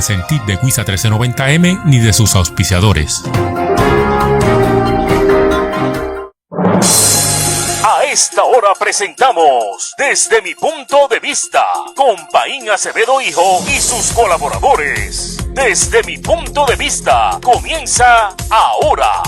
Sentir de Guisa 1390M ni de sus auspiciadores. A esta hora presentamos Desde mi punto de vista con Paín Acevedo Hijo y sus colaboradores. Desde mi punto de vista comienza ahora.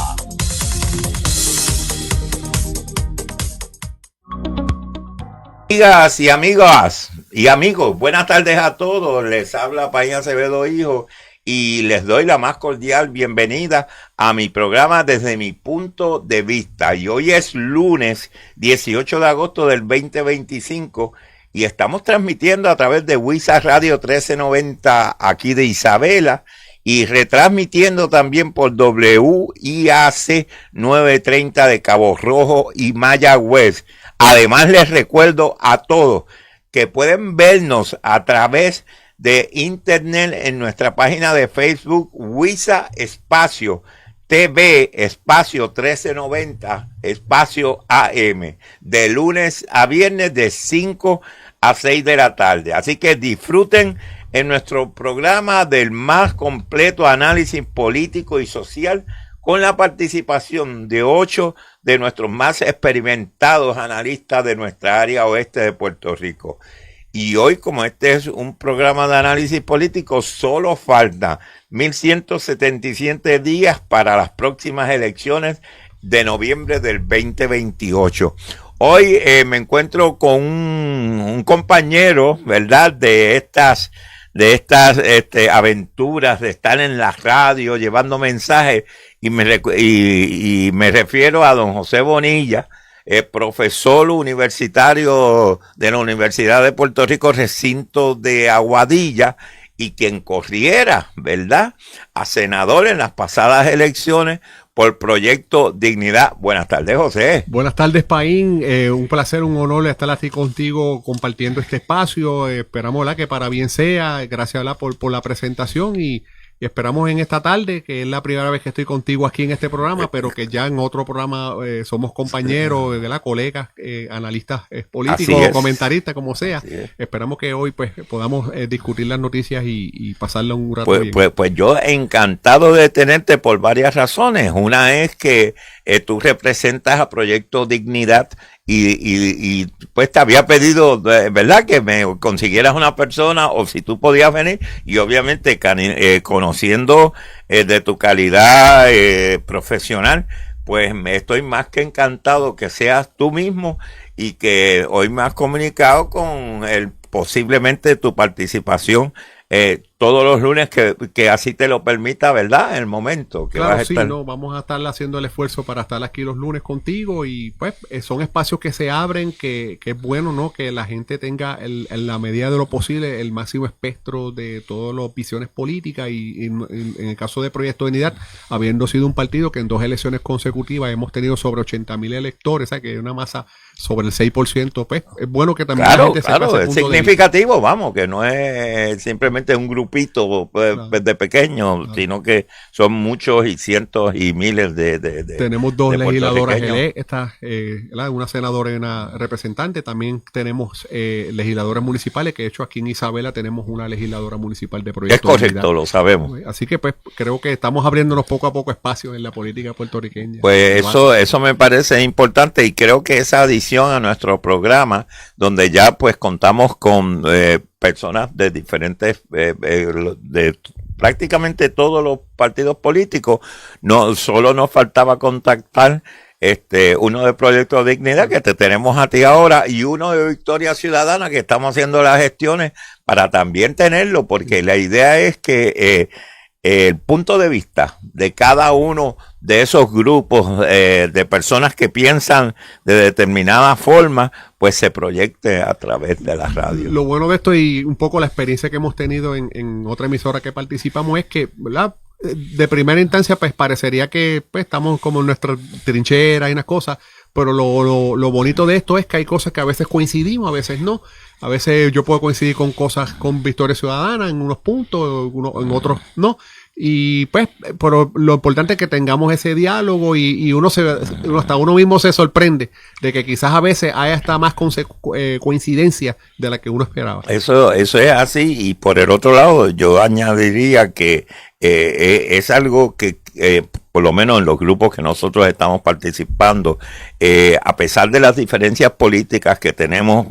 Amigas y amigas y amigos, buenas tardes a todos. Les habla Paín Acevedo Hijo y les doy la más cordial bienvenida a mi programa Desde mi punto de vista. Y hoy es lunes 18 de agosto del 2025 y estamos transmitiendo a través de Guisa Radio 1390 aquí de Isabela y retransmitiendo también por WIAC 930 de Cabo Rojo y Mayagüez. Además, les recuerdo a todos que pueden vernos a través de internet en nuestra página de Facebook, Guisa Espacio TV, Espacio 1390, Espacio AM, de lunes a viernes de 5 a 6 de la tarde. Así que disfruten en nuestro programa del más completo análisis político y social con la participación de 8 de nuestros más experimentados analistas de nuestra área oeste de Puerto Rico. Y hoy, como este es un programa de análisis político, solo falta 1177 días para las próximas elecciones de noviembre del 2028. Hoy me encuentro con un compañero, ¿verdad?, de estas aventuras de estar en la radio llevando mensajes. Y me refiero a don José Bonilla, profesor universitario de la Universidad de Puerto Rico, recinto de Aguadilla, y quien corriera, ¿verdad?, a senador en las pasadas elecciones por Proyecto Dignidad. Buenas tardes, José. Buenas tardes, Paín. Un placer, un honor estar aquí contigo compartiendo este espacio. Esperamos, ¿verdad?, que para bien sea. Gracias, ¿verdad?, por la presentación y esperamos en esta tarde, que es la primera vez que estoy contigo aquí en este programa, pero que ya en otro programa somos compañeros, ¿verdad?, colegas, analistas políticos, comentaristas, como sea. Esperamos que hoy pues podamos discutir las noticias y pasarla un rato bien. Pues yo encantado de tenerte por varias razones. Una es que tú representas a Proyecto Dignidad y pues te había pedido, ¿verdad?, que me consiguieras una persona o si tú podías venir y obviamente conociendo de tu calidad profesional, pues me estoy más que encantado que seas tú mismo y que hoy me has comunicado con posiblemente tu participación todos los lunes que así te lo permita, ¿verdad?, el momento que claro, vas a estar. Sí, no, vamos a estar haciendo el esfuerzo para estar aquí los lunes contigo y pues son espacios que se abren, que es bueno, ¿no?, que la gente tenga en la medida de lo posible el máximo espectro de todas las visiones políticas y en el caso de Proyecto de Dignidad, habiendo sido un partido que en 2 elecciones consecutivas hemos tenido sobre 80,000 electores, o sea que es una masa sobre el 6%, pues es bueno que también la gente sepa ese punto es significativo, vamos, que no es simplemente un grupito de pequeños, sino que son muchos y cientos y miles de tenemos 2 legisladoras electas, una senadora y una representante. También tenemos legisladores municipales, que de hecho aquí en Isabela tenemos una legisladora municipal de Proyecto. Es correcto, lo sabemos. Así que pues creo que estamos abriéndonos poco a poco espacios en la política puertorriqueña. Pues eso me parece importante y creo que esa adición a nuestro programa, donde ya pues contamos con personas de diferentes, de prácticamente todos los partidos políticos, no solo nos faltaba contactar uno de Proyecto Dignidad, que te tenemos a ti ahora, y uno de Victoria Ciudadana, que estamos haciendo las gestiones para también tenerlo, porque la idea es que el punto de vista de cada uno de esos grupos de personas que piensan de determinada forma, pues se proyecte a través de la radio. Lo bueno de esto y un poco la experiencia que hemos tenido en otra emisora que participamos es que, ¿verdad?, de primera instancia pues parecería que pues estamos como en nuestra trinchera y unas cosas, pero lo bonito de esto es que hay cosas que a veces coincidimos, a veces no. A veces yo puedo coincidir con cosas con Victoria Ciudadana en unos puntos, en otros no. Y pues, pero lo importante es que tengamos ese diálogo y hasta uno mismo se sorprende de que quizás a veces haya hasta más coincidencia de la que uno esperaba. Eso es así, y por el otro lado yo añadiría que es algo que por lo menos en los grupos que nosotros estamos participando, a pesar de las diferencias políticas que tenemos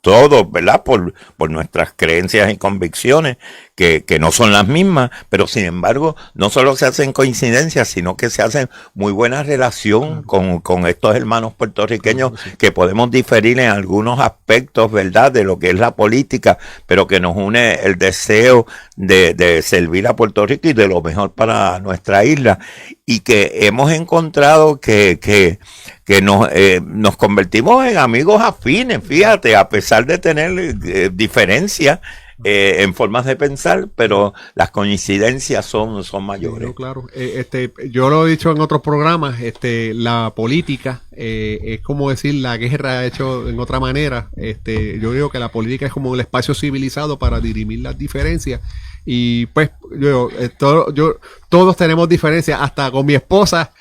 todos, ¿verdad? Por nuestras creencias y convicciones, que no son las mismas, pero sin embargo no solo se hacen coincidencias, sino que se hacen muy buena relación con estos hermanos puertorriqueños, que podemos diferir en algunos aspectos, ¿verdad? De lo que es la política, pero que nos une el deseo de servir a Puerto Rico y de lo mejor para nuestra isla, y que hemos encontrado que nos convertimos en amigos afines, fíjate, a pesar de tener diferencias en formas de pensar, pero las coincidencias son mayores. Sí, claro. Yo lo he dicho en otros programas, la política es como decir la guerra hecho en otra manera. Yo digo que la política es como el espacio civilizado para dirimir las diferencias. Y pues todos tenemos diferencias, hasta con mi esposa.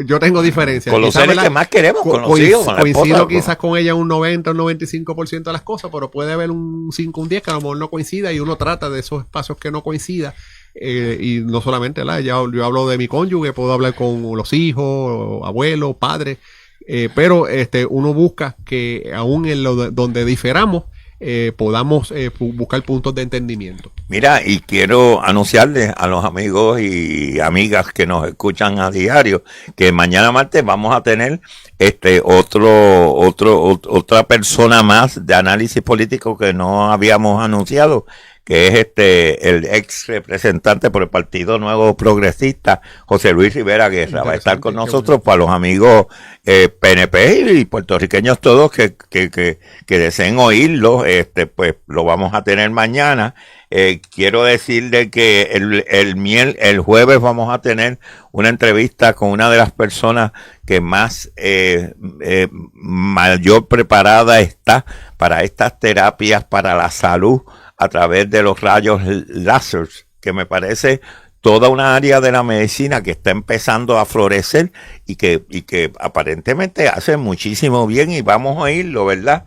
Yo tengo diferencias. Con los seres que más queremos, con los hijos, con la esposa. Coincido quizás con ella un 90 o un 95% de las cosas, pero puede haber un 5, un 10 que a lo mejor no coincida, y uno trata de esos espacios que no coincida. Y no solamente yo hablo de mi cónyuge, puedo hablar con los hijos, abuelos, padres, pero uno busca que aún en donde diferamos, podamos buscar puntos de entendimiento. Mira, y quiero anunciarles a los amigos y amigas que nos escuchan a diario que mañana martes vamos a tener otra persona más de análisis político que no habíamos anunciado, que es el ex representante por el Partido Nuevo Progresista, José Luis Rivera Guerra. Va a estar con nosotros para los amigos PNP y puertorriqueños todos que deseen oírlo, pues lo vamos a tener mañana. Quiero decirle que el jueves vamos a tener una entrevista con una de las personas que más mayor preparada está para estas terapias para la salud a través de los rayos láser, que me parece toda una área de la medicina que está empezando a florecer y que aparentemente hace muchísimo bien, y vamos a oírlo, ¿verdad?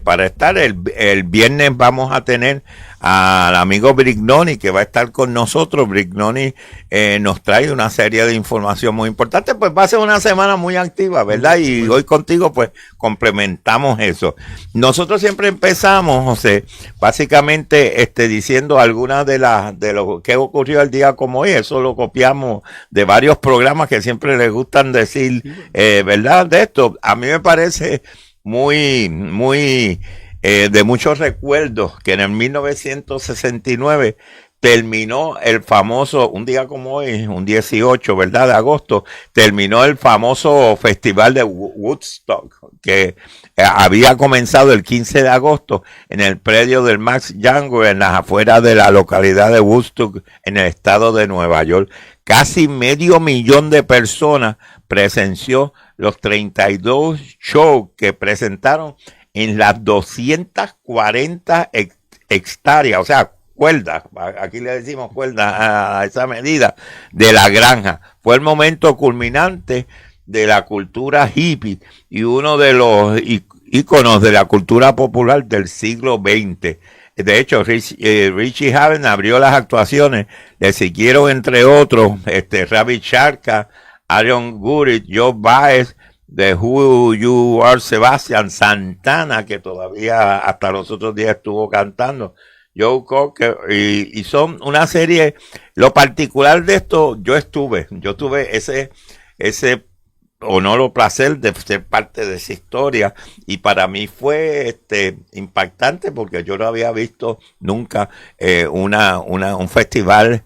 Para estar el viernes vamos a tener al amigo Brignoni, que va a estar con nosotros. Brignoni nos trae una serie de información muy importante, pues va a ser una semana muy activa, ¿verdad? Y hoy contigo pues complementamos eso. Nosotros siempre empezamos, José, básicamente diciendo algunas de lo que ocurrió el día como hoy. Eso lo copiamos de varios programas que siempre les gustan decir, ¿verdad? De esto, a mí me parece muy de muchos recuerdos que en el 1969 terminó el famoso, un día como hoy, un 18, ¿verdad?, de agosto, terminó el famoso festival de Woodstock, que había comenzado el 15 de agosto en el predio del Max Younger, en las afueras de la localidad de Woodstock, en el estado de Nueva York. Casi 500,000 de personas presenció los 32 shows que presentaron en las 240 hectáreas, o sea, cuerdas, aquí le decimos cuerdas a esa medida, de la granja. Fue el momento culminante de la cultura hippie y uno de los íconos de la cultura popular del siglo XX. De hecho, Richie Havens abrió las actuaciones, le siguieron entre otros Ravi Shankar, Aaron Gurrit, Joe Baez, The Who You Are, Sebastian Santana, que todavía hasta los otros días estuvo cantando, Joe Cocker, y son una serie. Lo particular de esto, yo tuve ese honor o placer de ser parte de esa historia, y para mí fue impactante porque yo no había visto nunca un festival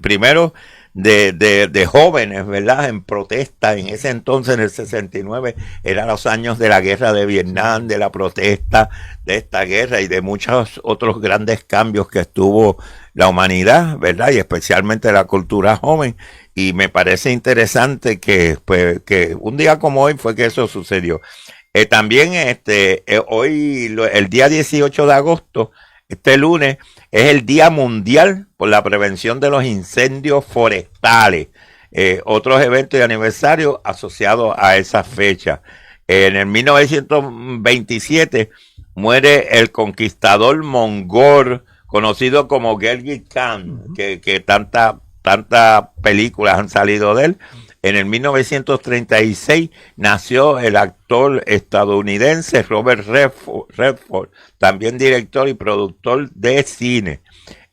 primero de jóvenes, ¿verdad?, en protesta. En ese entonces, en el 69, eran los años de la guerra de Vietnam, de la protesta de esta guerra y de muchos otros grandes cambios que estuvo la humanidad, ¿verdad?, y especialmente la cultura joven. Y me parece interesante que un día como hoy fue que eso sucedió. También hoy, el día 18 de agosto, este lunes, es el Día Mundial por la Prevención de los Incendios Forestales. Otros eventos y aniversarios asociados a esa fecha. En el 1927 muere el conquistador mongol, conocido como Genghis Khan, que tantas películas han salido de él. En el 1936 nació el actor estadounidense Robert Redford, también director y productor de cine.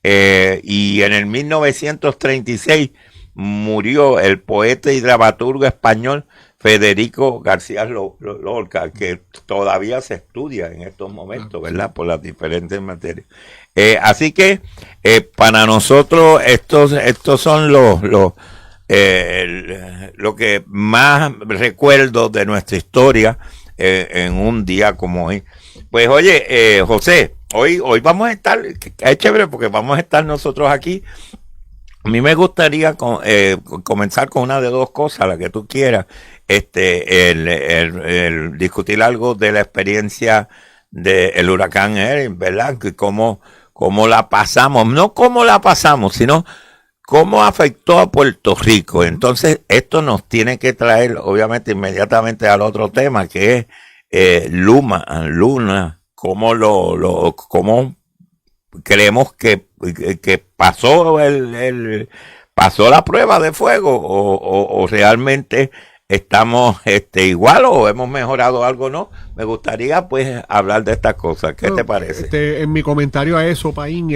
Y en el 1936 murió el poeta y dramaturgo español Federico García Lorca, que todavía se estudia en estos momentos, ¿verdad? Por las diferentes materias. Así que para nosotros estos son lo que más recuerdo de nuestra historia en un día como hoy. Pues oye, José, hoy vamos a estar, es chévere porque vamos a estar nosotros aquí. A mí me gustaría comenzar con una de dos cosas, la que tú quieras, el discutir algo de la experiencia del huracán Erin, ¿verdad? Que cómo la pasamos, no cómo la pasamos, sino cómo afectó a Puerto Rico. Entonces, esto nos tiene que traer, obviamente, inmediatamente al otro tema, que es Luna, cómo creemos que pasó pasó la prueba de fuego o realmente estamos igual o hemos mejorado algo, ¿no? Me gustaría pues hablar de estas cosas. ¿Qué te parece? En mi comentario a eso, Paín,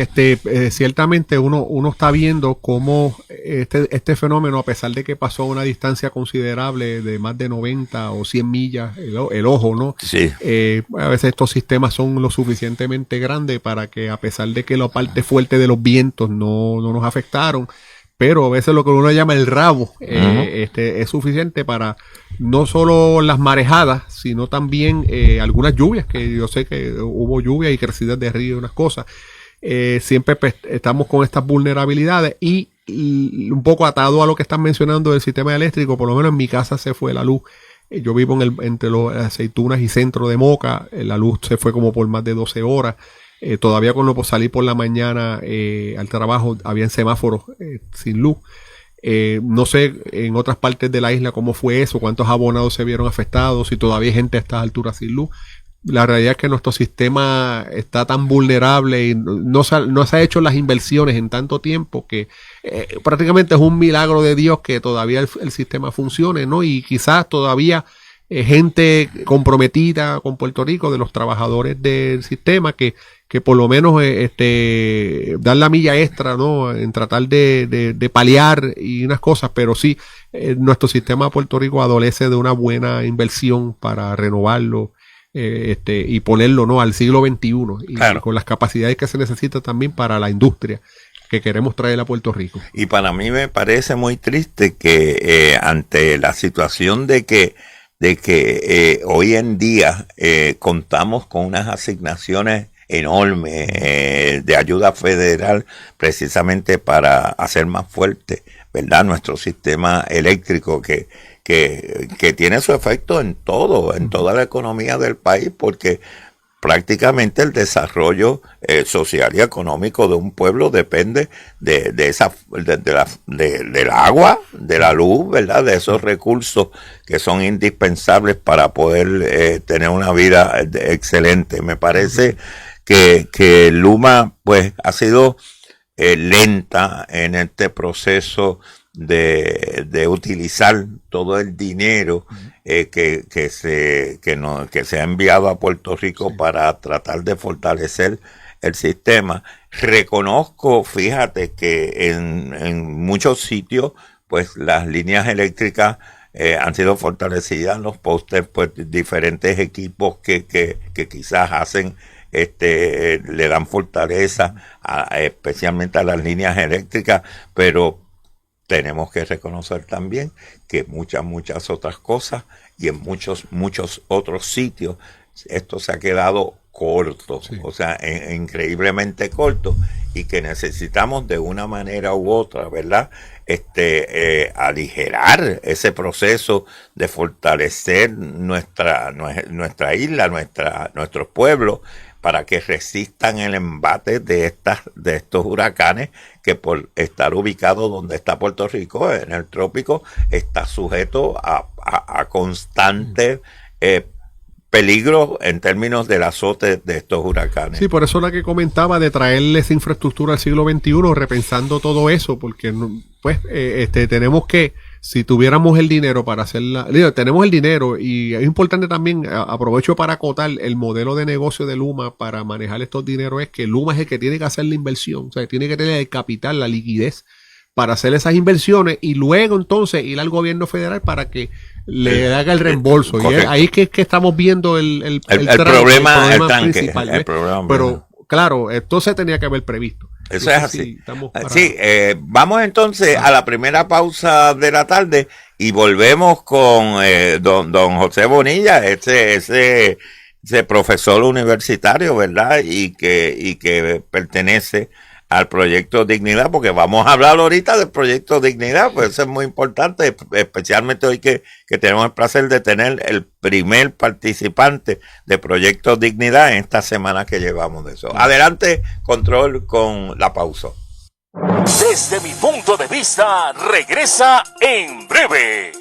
ciertamente uno está viendo cómo este fenómeno, a pesar de que pasó a una distancia considerable de más de 90 o 100 millas, el ojo, ¿no? Sí. A veces estos sistemas son lo suficientemente grandes para que, a pesar de que la parte fuerte de los vientos no nos afectaron, pero a veces lo que uno llama el rabo es suficiente para no solo las marejadas, sino también algunas lluvias, que yo sé que hubo lluvias y crecidas de río y unas cosas. Siempre estamos con estas vulnerabilidades y un poco atado a lo que están mencionando del sistema eléctrico. Por lo menos en mi casa se fue la luz. Yo vivo entre las Aceitunas y Centro de Moca. La luz se fue como por más de 12 horas. Todavía cuando salí por la mañana al trabajo habían semáforos sin luz. No sé en otras partes de la isla cómo fue eso, cuántos abonados se vieron afectados, si todavía hay gente a estas alturas sin luz. La realidad es que nuestro sistema está tan vulnerable y no se ha hecho las inversiones en tanto tiempo que prácticamente es un milagro de Dios que todavía el sistema funcione, ¿no? Y quizás todavía gente comprometida con Puerto Rico, de los trabajadores del sistema, que por lo menos dan la milla extra, ¿no? En tratar de paliar y unas cosas, pero sí, nuestro sistema de Puerto Rico adolece de una buena inversión para renovarlo y ponerlo, ¿no? Al siglo XXI y claro, con las capacidades que se necesitan también para la industria que queremos traer a Puerto Rico. Y para mí me parece muy triste que ante la situación de que hoy en día contamos con unas asignaciones enormes de ayuda federal precisamente para hacer más fuerte, ¿verdad?, nuestro sistema eléctrico que tiene su efecto en toda la economía del país, porque prácticamente el desarrollo social y económico de un pueblo depende del agua, de la luz, ¿verdad?, de esos recursos que son indispensables para poder tener una vida excelente. Me parece que Luma pues ha sido lenta en este proceso de utilizar todo el dinero que se ha enviado a Puerto Rico, sí, para tratar de fortalecer el sistema. Reconozco, fíjate, que en muchos sitios pues las líneas eléctricas han sido fortalecidas, los postes, pues diferentes equipos que quizás hacen le dan fortaleza especialmente a las líneas eléctricas, pero tenemos que reconocer también que muchas otras cosas y en muchos otros sitios esto se ha quedado corto, Sí. o sea, increíblemente corto, y que necesitamos de una manera u otra, ¿verdad? Aligerar ese proceso de fortalecer nuestra isla, nuestros pueblos, para que resistan el embate de estos huracanes, que por estar ubicado donde está Puerto Rico, en el trópico, está sujeto a constante peligro en términos del azote de estos huracanes. Sí, por eso la que comentaba de traerle esa infraestructura al siglo XXI, repensando todo eso, porque pues tenemos que, si tuviéramos el dinero para hacerla, tenemos el dinero, y es importante también, aprovecho para acotar, el modelo de negocio de Luma para manejar estos dineros es que Luma es el que tiene que hacer la inversión, o sea, tiene que tener el capital, la liquidez para hacer esas inversiones, y luego entonces ir al gobierno federal para que le haga el reembolso. Y ahí es que estamos viendo el problema, el tanque, principal, el problema. Pero claro, esto se tenía que haber previsto. Eso es así. Sí, vamos entonces a la primera pausa de la tarde y volvemos con don José Bonilla, ese profesor universitario, ¿verdad? Y que pertenece al Proyecto Dignidad, porque vamos a hablar ahorita del Proyecto Dignidad, pues eso es muy importante, especialmente hoy que tenemos el placer de tener el primer participante de Proyecto Dignidad en esta semana que llevamos de eso. Adelante, Control, con la pausa. Desde mi punto de vista, regresa en breve.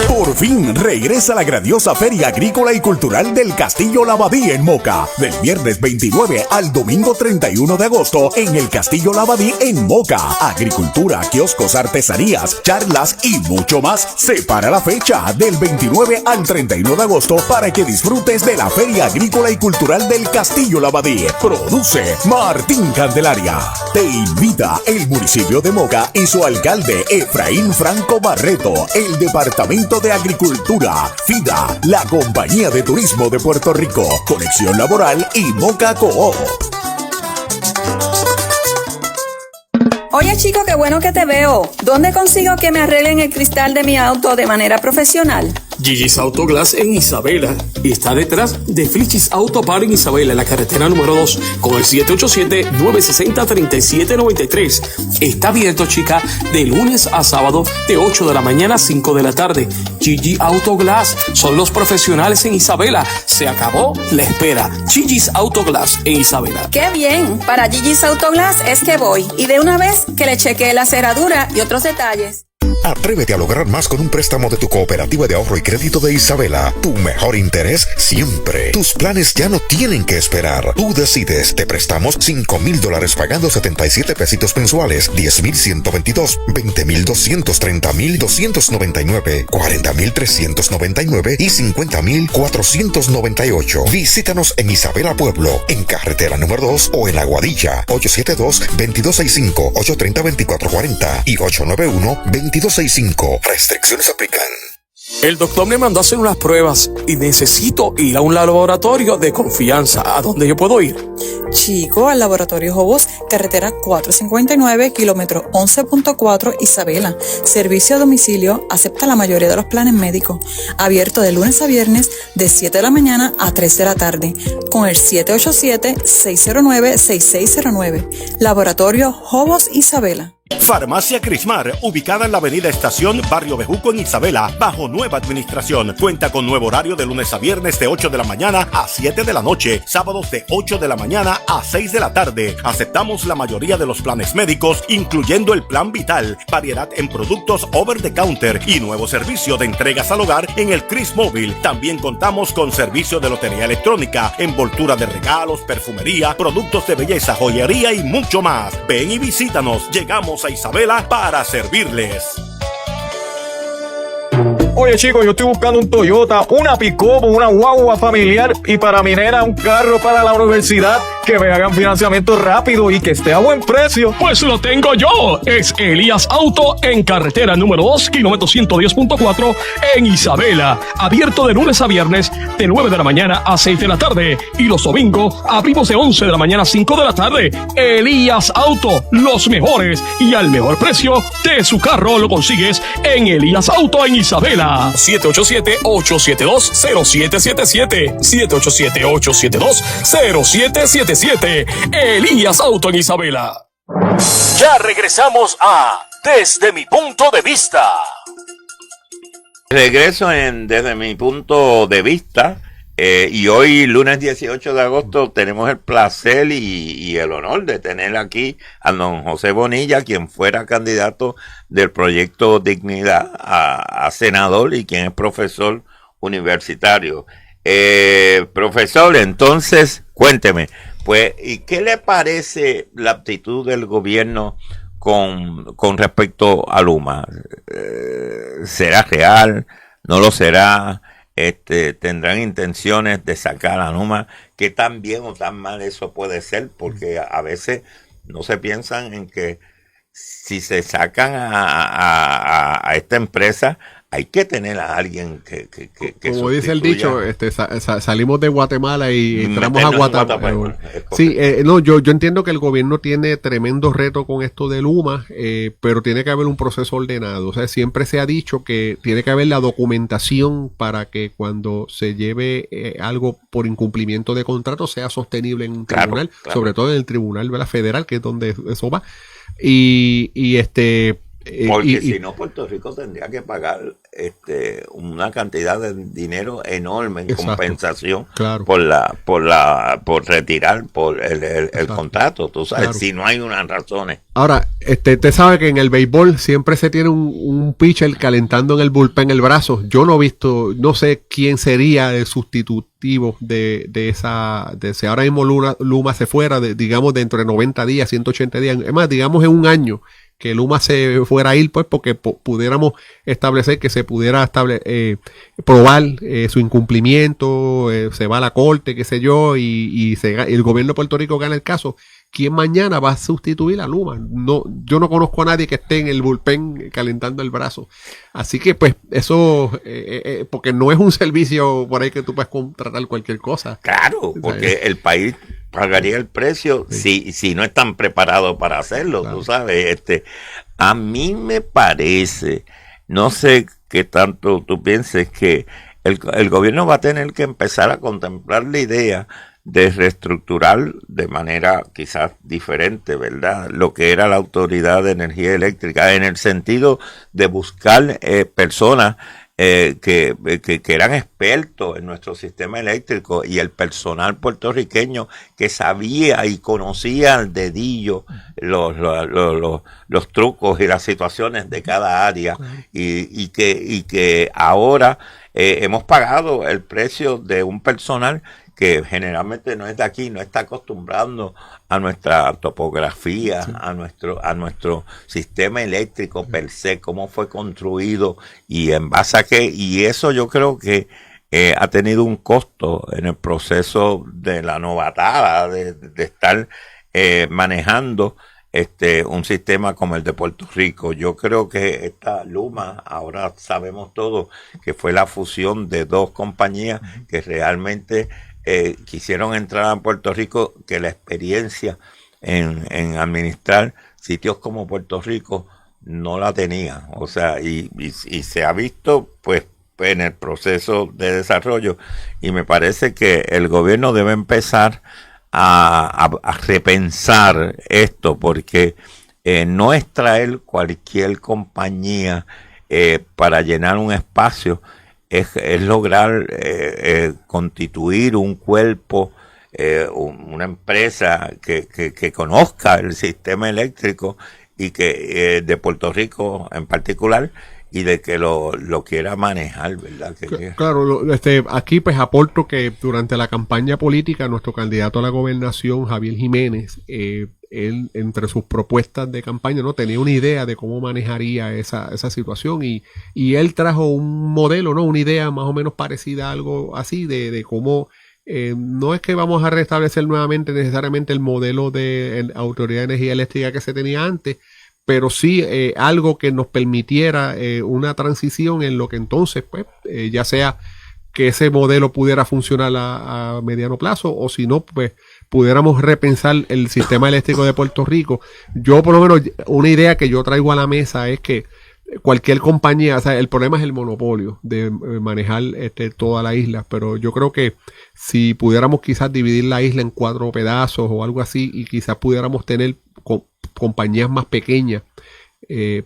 Por fin regresa la grandiosa Feria Agrícola y Cultural del Castillo Labadí en Moca, del viernes 29 al domingo 31 de agosto en el Castillo Labadí en Moca. Agricultura, kioscos, artesanías, charlas y mucho más. Separa la fecha del 29 al 31 de agosto para que disfrutes de la Feria Agrícola y Cultural del Castillo Labadí. Produce Martín Candelaria. Te invita el municipio de Moca y su alcalde Efraín Franco Barreto, el Departamento de Agricultura, FIDA, la Compañía de Turismo de Puerto Rico, Conexión Laboral y Moca Co-op. Oye, chico, qué bueno que te veo. ¿Dónde consigo que me arreglen el cristal de mi auto de manera profesional? Gigi's Autoglass en Isabela, y está detrás de Flichis Auto Park en Isabela, en la carretera número 2, con el 787-960-3793. Está abierto, chica, de lunes a sábado, de 8 de la mañana a 5 de la tarde. Gigi Autoglass son los profesionales en Isabela. Se acabó la espera. Gigi's Autoglass en Isabela. ¡Qué bien! Para Gigi's Autoglass es que voy, y de una vez que le chequeé la cerradura y otros detalles. Atrévete a lograr más con un préstamo de tu cooperativa de ahorro y crédito de Isabela. Tu mejor interés siempre. Tus planes ya no tienen que esperar. Tú decides. Te prestamos $5,000 pagando 77 pesitos mensuales, 10,122, 20,200, 30,299, 40,399 y 50,498. Visítanos en Isabela Pueblo, en carretera número 2 o en Aguadilla, 872-2265, 830-2440 y 891-2265. Restricciones aplican. El doctor me mandó a hacer unas pruebas y necesito ir a un laboratorio de confianza. ¿A dónde yo puedo ir? Chico, al Laboratorio Jobos, carretera 459, kilómetro 11.4, Isabela. Servicio a domicilio, acepta la mayoría de los planes médicos. Abierto de lunes a viernes, de 7 de la mañana a 3 de la tarde. Con el 787-609-6609. Laboratorio Jobos, Isabela. Farmacia Crismar, ubicada en la avenida Estación, Barrio Bejuco en Isabela, bajo nueva administración. Cuenta con nuevo horario de lunes a viernes de 8 de la mañana a 7 de la noche, sábados de 8 de la mañana a 6 de la tarde. Aceptamos la mayoría de los planes médicos, incluyendo el Plan Vital, variedad en productos over the counter y nuevo servicio de entregas al hogar en el Cris Móvil. También contamos con servicio de lotería electrónica, envoltura de regalos, perfumería, productos de belleza, joyería y mucho más. Ven y visítanos. Llegamos a Isabela para servirles. Oye, chicos, yo estoy buscando un Toyota, una pick-up, una guagua familiar y para mi nena un carro para la universidad. Que me hagan financiamiento rápido y que esté a buen precio. Pues lo tengo yo. Es Elías Auto en carretera número 2, kilómetro 110.4 en Isabela. Abierto de lunes a viernes de 9 de la mañana a 6 de la tarde. Y los domingos abrimos de 11 de la mañana a 5 de la tarde. Elías Auto, los mejores y al mejor precio de su carro lo consigues en Elías Auto en Isabela. 787-872-0777. 787-872-0777. Elías Auto en Isabela. Ya regresamos a Desde mi punto de vista. Regreso Desde mi punto de vista. Y hoy, lunes 18 de agosto, tenemos el placer y el honor de tener aquí a don José Bonilla, quien fuera candidato del proyecto Dignidad a senador y quien es profesor universitario. Profesor, entonces, cuénteme, pues, ¿y qué le parece la actitud del gobierno con respecto a Luma? ¿Será real? ¿No lo será? ¿Tendrán intenciones de sacar a Luma? ¿Qué tan bien o tan mal eso puede ser? Porque a veces no se piensan en que si se sacan a esta empresa, hay que tener a alguien que como dice el dicho, salimos de Guatemala y entramos a Guatemala. Sí, no, yo entiendo que el gobierno tiene tremendo reto con esto de Luma, pero tiene que haber un proceso ordenado. O sea, siempre se ha dicho que tiene que haber la documentación para que cuando se lleve algo por incumplimiento de contrato sea sostenible en un tribunal, sobre todo en el tribunal, ¿verdad?, federal, que es donde eso va. Porque si no, Puerto Rico tendría que pagar una cantidad de dinero enorme en compensación por retirar el contrato, tú sabes, si no hay unas razones. Ahora, te sabe que en el béisbol siempre se tiene un pitcher calentando en el bullpen el brazo. Yo no he visto, no sé quién sería el sustitutivo de si ahora mismo Luma se fuera, digamos, dentro de 90 días, 180 días, es más, digamos en un año, que Luma se fuera a ir, pues, porque pudiéramos establecer que se pudiera probar su incumplimiento, se va a la corte, qué sé yo, y el gobierno de Puerto Rico gana el caso. ¿Quién mañana va a sustituir a Luma? No, yo no conozco a nadie que esté en el bullpen calentando el brazo. Así que, pues, eso, porque no es un servicio por ahí que tú puedes contratar cualquier cosa. Claro, porque el país pagaría el precio si no están preparados para hacerlo, tú sabes. A mí me parece, no sé qué tanto tú pienses, que el gobierno va a tener que empezar a contemplar la idea de reestructurar de manera quizás diferente, ¿verdad?, lo que era la Autoridad de Energía Eléctrica, en el sentido de buscar personas que eran expertos en nuestro sistema eléctrico, y el personal puertorriqueño que sabía y conocía al dedillo los trucos y las situaciones de cada área, y que ahora hemos pagado el precio de un personal que generalmente no es de aquí, no está acostumbrando a nuestra topografía, a nuestro sistema eléctrico per se, cómo fue construido y en base a qué, y eso yo creo que ha tenido un costo en el proceso de la novatada, de estar manejando un sistema como el de Puerto Rico. Yo creo que esta Luma, ahora sabemos todos que fue la fusión de dos compañías que realmente quisieron entrar a Puerto Rico, que la experiencia en administrar sitios como Puerto Rico no la tenía. O sea, y se ha visto pues en el proceso de desarrollo, y me parece que el gobierno debe empezar a repensar esto, porque no es traer cualquier compañía para llenar un espacio, es lograr constituir un cuerpo, una empresa que conozca el sistema eléctrico y que de Puerto Rico en particular, y de que lo quiera manejar, ¿verdad? Claro, aquí pues aporto que durante la campaña política nuestro candidato a la gobernación, Javier Jiménez, él entre sus propuestas de campaña no tenía una idea de cómo manejaría esa situación, y él trajo un modelo, no, una idea más o menos parecida a algo así de cómo no es que vamos a restablecer nuevamente necesariamente el modelo de Autoridad de Energía Eléctrica que se tenía antes, pero sí algo que nos permitiera una transición en lo que entonces, pues, ya sea que ese modelo pudiera funcionar a mediano plazo, o si no, pues pudiéramos repensar el sistema eléctrico de Puerto Rico. Yo, por lo menos, una idea que yo traigo a la mesa es que cualquier compañía, o sea, el problema es el monopolio de manejar toda la isla, pero yo creo que si pudiéramos quizás dividir la isla en 4 pedazos o algo así, y quizás pudiéramos tener compañías más pequeñas,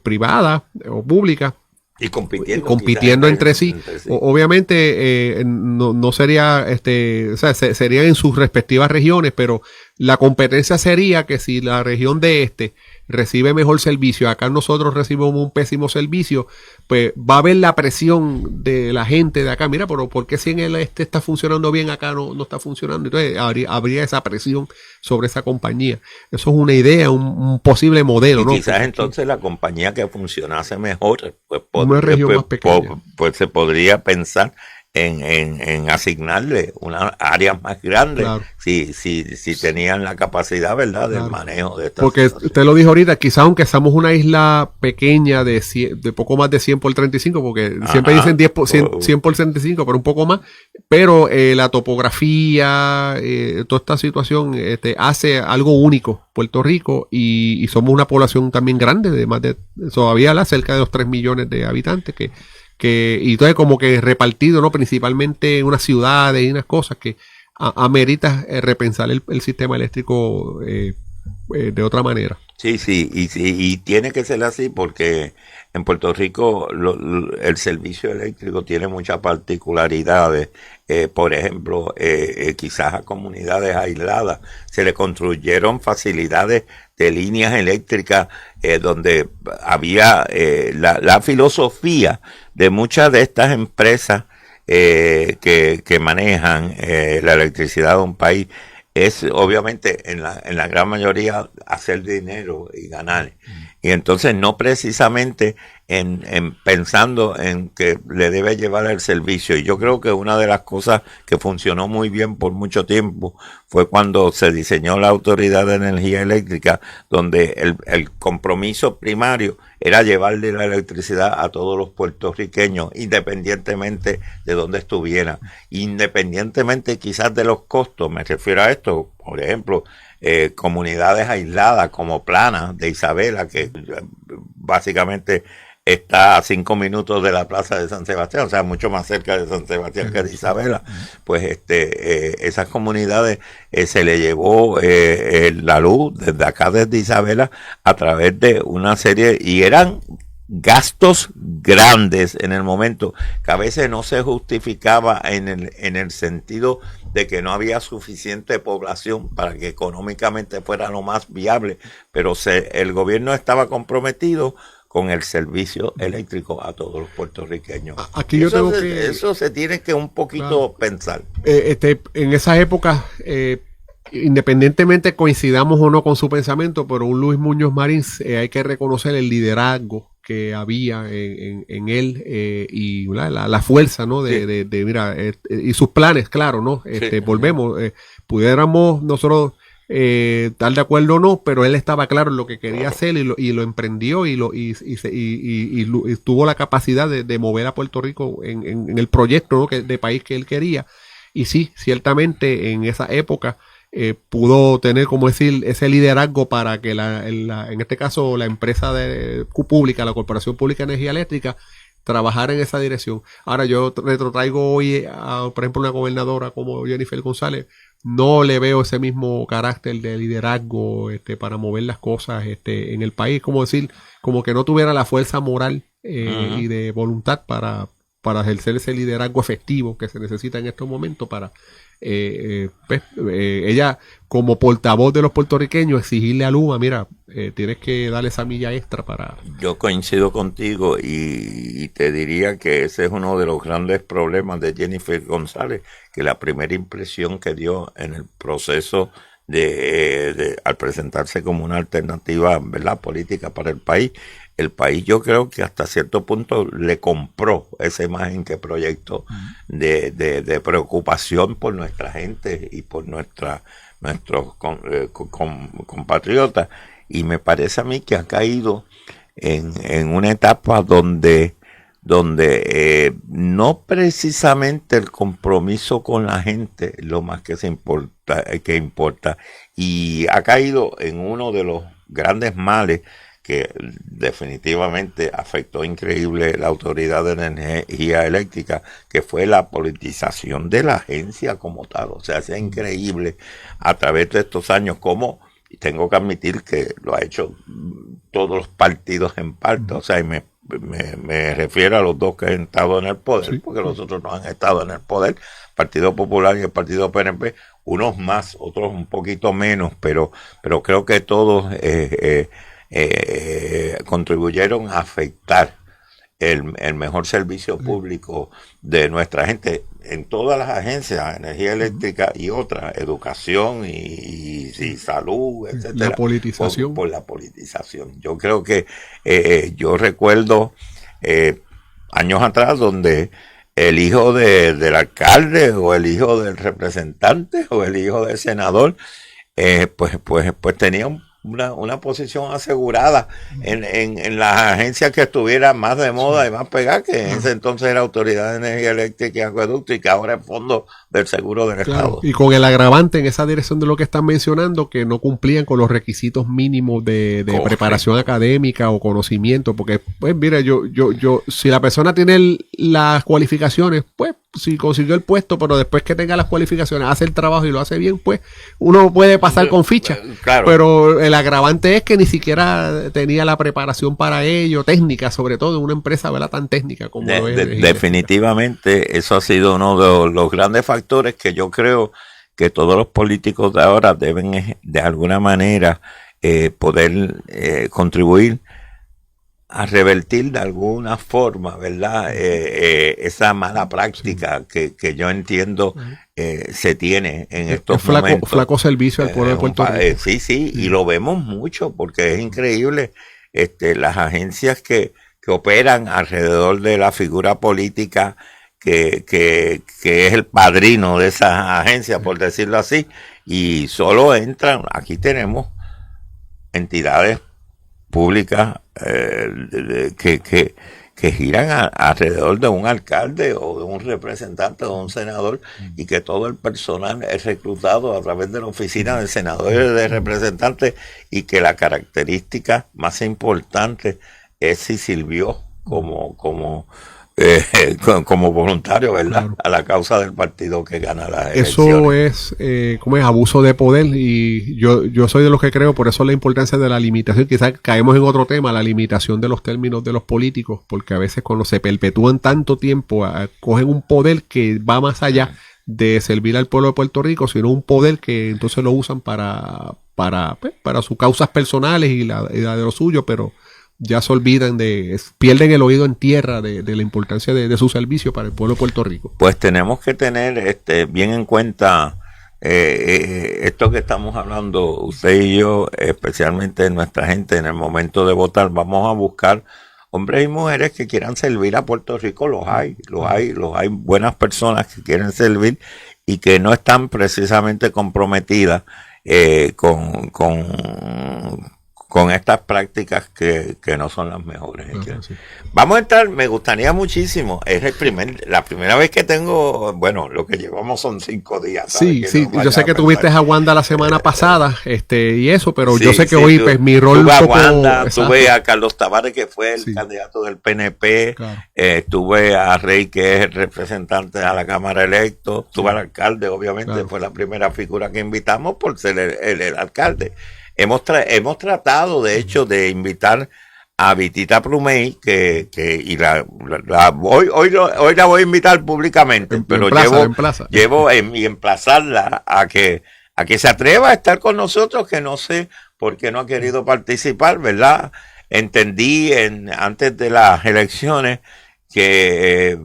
privadas o públicas, y compitiendo entre sí. Obviamente no sería, o sea, serían en sus respectivas regiones, pero la competencia sería que si la región de recibe mejor servicio, acá nosotros recibimos un pésimo servicio, pues va a haber la presión de la gente de acá. Mira, pero ¿por qué si en el está funcionando bien, acá no está funcionando? Entonces habría esa presión sobre esa compañía. Eso es una idea, un posible modelo, y ¿no? Quizás entonces la compañía que funcionase mejor, pues, una región más pequeña. Pues se podría pensar en asignarle unas áreas más grandes, claro, si tenían la capacidad, ¿verdad?, del manejo de estas. Porque usted lo dijo ahorita, quizás aunque seamos una isla pequeña de poco más de 100 por 35, porque siempre dicen 100 por 35, pero un poco más, pero la topografía, toda esta situación hace algo único Puerto Rico, y somos una población también grande, de más de todavía cerca de los 3 millones de habitantes, y entonces como que repartido, ¿no?, principalmente en unas ciudades y unas cosas que amerita repensar el sistema eléctrico de otra manera. Sí, y tiene que ser así, porque en Puerto Rico el servicio eléctrico tiene muchas particularidades. Por ejemplo, quizás a comunidades aisladas se le construyeron facilidades de líneas eléctricas donde había la filosofía de muchas de estas empresas que manejan la electricidad de un país. Es obviamente en la gran mayoría hacer dinero y ganar. Y entonces no precisamente en pensando en que le debe llevar el servicio. Y yo creo que una de las cosas que funcionó muy bien por mucho tiempo fue cuando se diseñó la Autoridad de Energía Eléctrica, donde el compromiso primario era llevarle la electricidad a todos los puertorriqueños, independientemente de dónde estuvieran, independientemente quizás de los costos. Me refiero a esto, por ejemplo, comunidades aisladas como Plana de Isabela, que básicamente está a 5 minutos de la plaza de San Sebastián, o sea, mucho más cerca de San Sebastián que de Isabela. Pues esas comunidades se le llevó la luz desde acá, desde Isabela, a través de una serie, y eran gastos grandes en el momento, que a veces no se justificaba en el sentido de que no había suficiente población para que económicamente fuera lo más viable, pero el gobierno estaba comprometido con el servicio eléctrico a todos los puertorriqueños. Aquí yo tengo que... Eso se tiene que un poquito pensar. En esas épocas, independientemente coincidamos o no con su pensamiento, pero un Luis Muñoz Marín, hay que reconocer el liderazgo que había en él, y la fuerza, ¿no? De mira, y sus planes, claro, ¿no? Volvemos, pudiéramos nosotros estar de acuerdo o no, pero él estaba claro en lo que quería hacer, y lo emprendió, y tuvo la capacidad de mover a Puerto Rico en el proyecto, ¿no?, de país que él quería. Y sí, ciertamente en esa época pudo tener, como decir, ese liderazgo para que en este caso la empresa pública, la Corporación Pública de Energía Eléctrica, trabajara en esa dirección. Ahora yo retrotraigo hoy por ejemplo, una gobernadora como Jennifer González. No le veo ese mismo carácter de liderazgo para mover las cosas en el país, como decir, como que no tuviera la fuerza moral y de voluntad para ejercer ese liderazgo efectivo que se necesita en estos momentos para ella, como portavoz de los puertorriqueños, exigirle a Luma, mira, tienes que darle esa milla extra para... Yo coincido contigo, y te diría que ese es uno de los grandes problemas de Jennifer González, que la primera impresión que dio en el proceso al presentarse como una alternativa, ¿verdad?, política para el país yo creo que hasta cierto punto le compró esa imagen que proyectó de preocupación por nuestra gente y por nuestros compatriotas, y me parece a mí que ha caído en una etapa donde no precisamente el compromiso con la gente lo más que importa, y ha caído en uno de los grandes males que definitivamente afectó increíble la Autoridad de Energía Eléctrica, que fue la politización de la agencia como tal. O sea, es increíble a través de estos años cómo, y tengo que admitir que lo ha hecho todos los partidos en parte, o sea, y me refiero a los dos que han estado en el poder, sí, porque los otros no han estado en el poder, Partido Popular y el Partido PNP, unos más, otros un poquito menos, pero creo que todos contribuyeron a afectar el mejor servicio público de nuestra gente en todas las agencias, energía eléctrica y otras, educación y salud, etcétera. La politización. Por la politización. Yo creo que yo recuerdo años atrás donde el hijo del alcalde o el hijo del representante o el hijo del senador pues tenía una posición asegurada en las agencias que estuvieran más de moda y más pegadas, que en ese entonces era Autoridad de Energía Eléctrica y Acueducto, y que ahora es Fondo del Seguro del Estado. Y con el agravante en esa dirección de lo que están mencionando, que no cumplían con los requisitos mínimos de preparación académica o conocimiento, porque pues mira, yo si la persona tiene las cualificaciones, pues si consiguió el puesto, pero después que tenga las cualificaciones, hace el trabajo y lo hace bien, pues uno puede pasar con ficha. Claro. Pero el agravante es que ni siquiera tenía la preparación para ello, técnica, sobre todo en una empresa, ¿verdad?, tan técnica como lo es. Definitivamente, eso ha sido uno de los grandes factores que yo creo que todos los políticos de ahora deben de alguna manera poder contribuir a revertir de alguna forma, ¿verdad?, esa mala práctica que yo entiendo se tiene en estos momentos. Flaco servicio al pueblo de Puerto Rico. Sí, y lo vemos mucho porque es increíble las agencias que operan alrededor de la figura política que es el padrino de esas agencias, por decirlo así, y solo entran, aquí tenemos entidades públicas que giran alrededor de un alcalde o de un representante o de un senador, y que todo el personal es reclutado a través de la oficina del senador y del representante, y que la característica más importante es si sirvió como voluntario, ¿verdad?, claro, a la causa del partido que gana las elecciones. Eso es, ¿cómo es? Abuso de poder, y yo soy de los que creo, por eso la importancia de la limitación. Quizás caemos en otro tema, la limitación de los términos de los políticos, porque a veces cuando se perpetúan tanto tiempo, cogen un poder que va más allá de servir al pueblo de Puerto Rico, sino un poder que entonces lo usan para sus causas personales y la de los suyos, pero ya se olvidan pierden el oído en tierra de la importancia de su servicio para el pueblo de Puerto Rico. Pues tenemos que tener bien en cuenta esto que estamos hablando usted y yo, especialmente nuestra gente en el momento de votar. Vamos a buscar hombres y mujeres que quieran servir a Puerto Rico. Los hay buenas personas que quieren servir y que no están precisamente comprometidas con estas prácticas que no son las mejores. Sí. Vamos a entrar, me gustaría muchísimo, es la primera vez que tengo, bueno, lo que llevamos son 5 días. Sí, yo sé que tuviste a Wanda la semana pasada, y eso, pero yo sé que hoy pues mi rol tuve a Wanda, tuve a Carlos Tavares, que fue el candidato del PNP, claro, tuve a Rey, que es el representante a la Cámara electo, tuve al alcalde, obviamente, claro, fue la primera figura que invitamos por ser el alcalde. Hemos tratado, de hecho, de invitar a Vitita Plumey, hoy la voy a invitar públicamente, pero llevo emplazarla a que se atreva a estar con nosotros, que no sé por qué no ha querido participar, ¿verdad? Entendí antes de las elecciones que,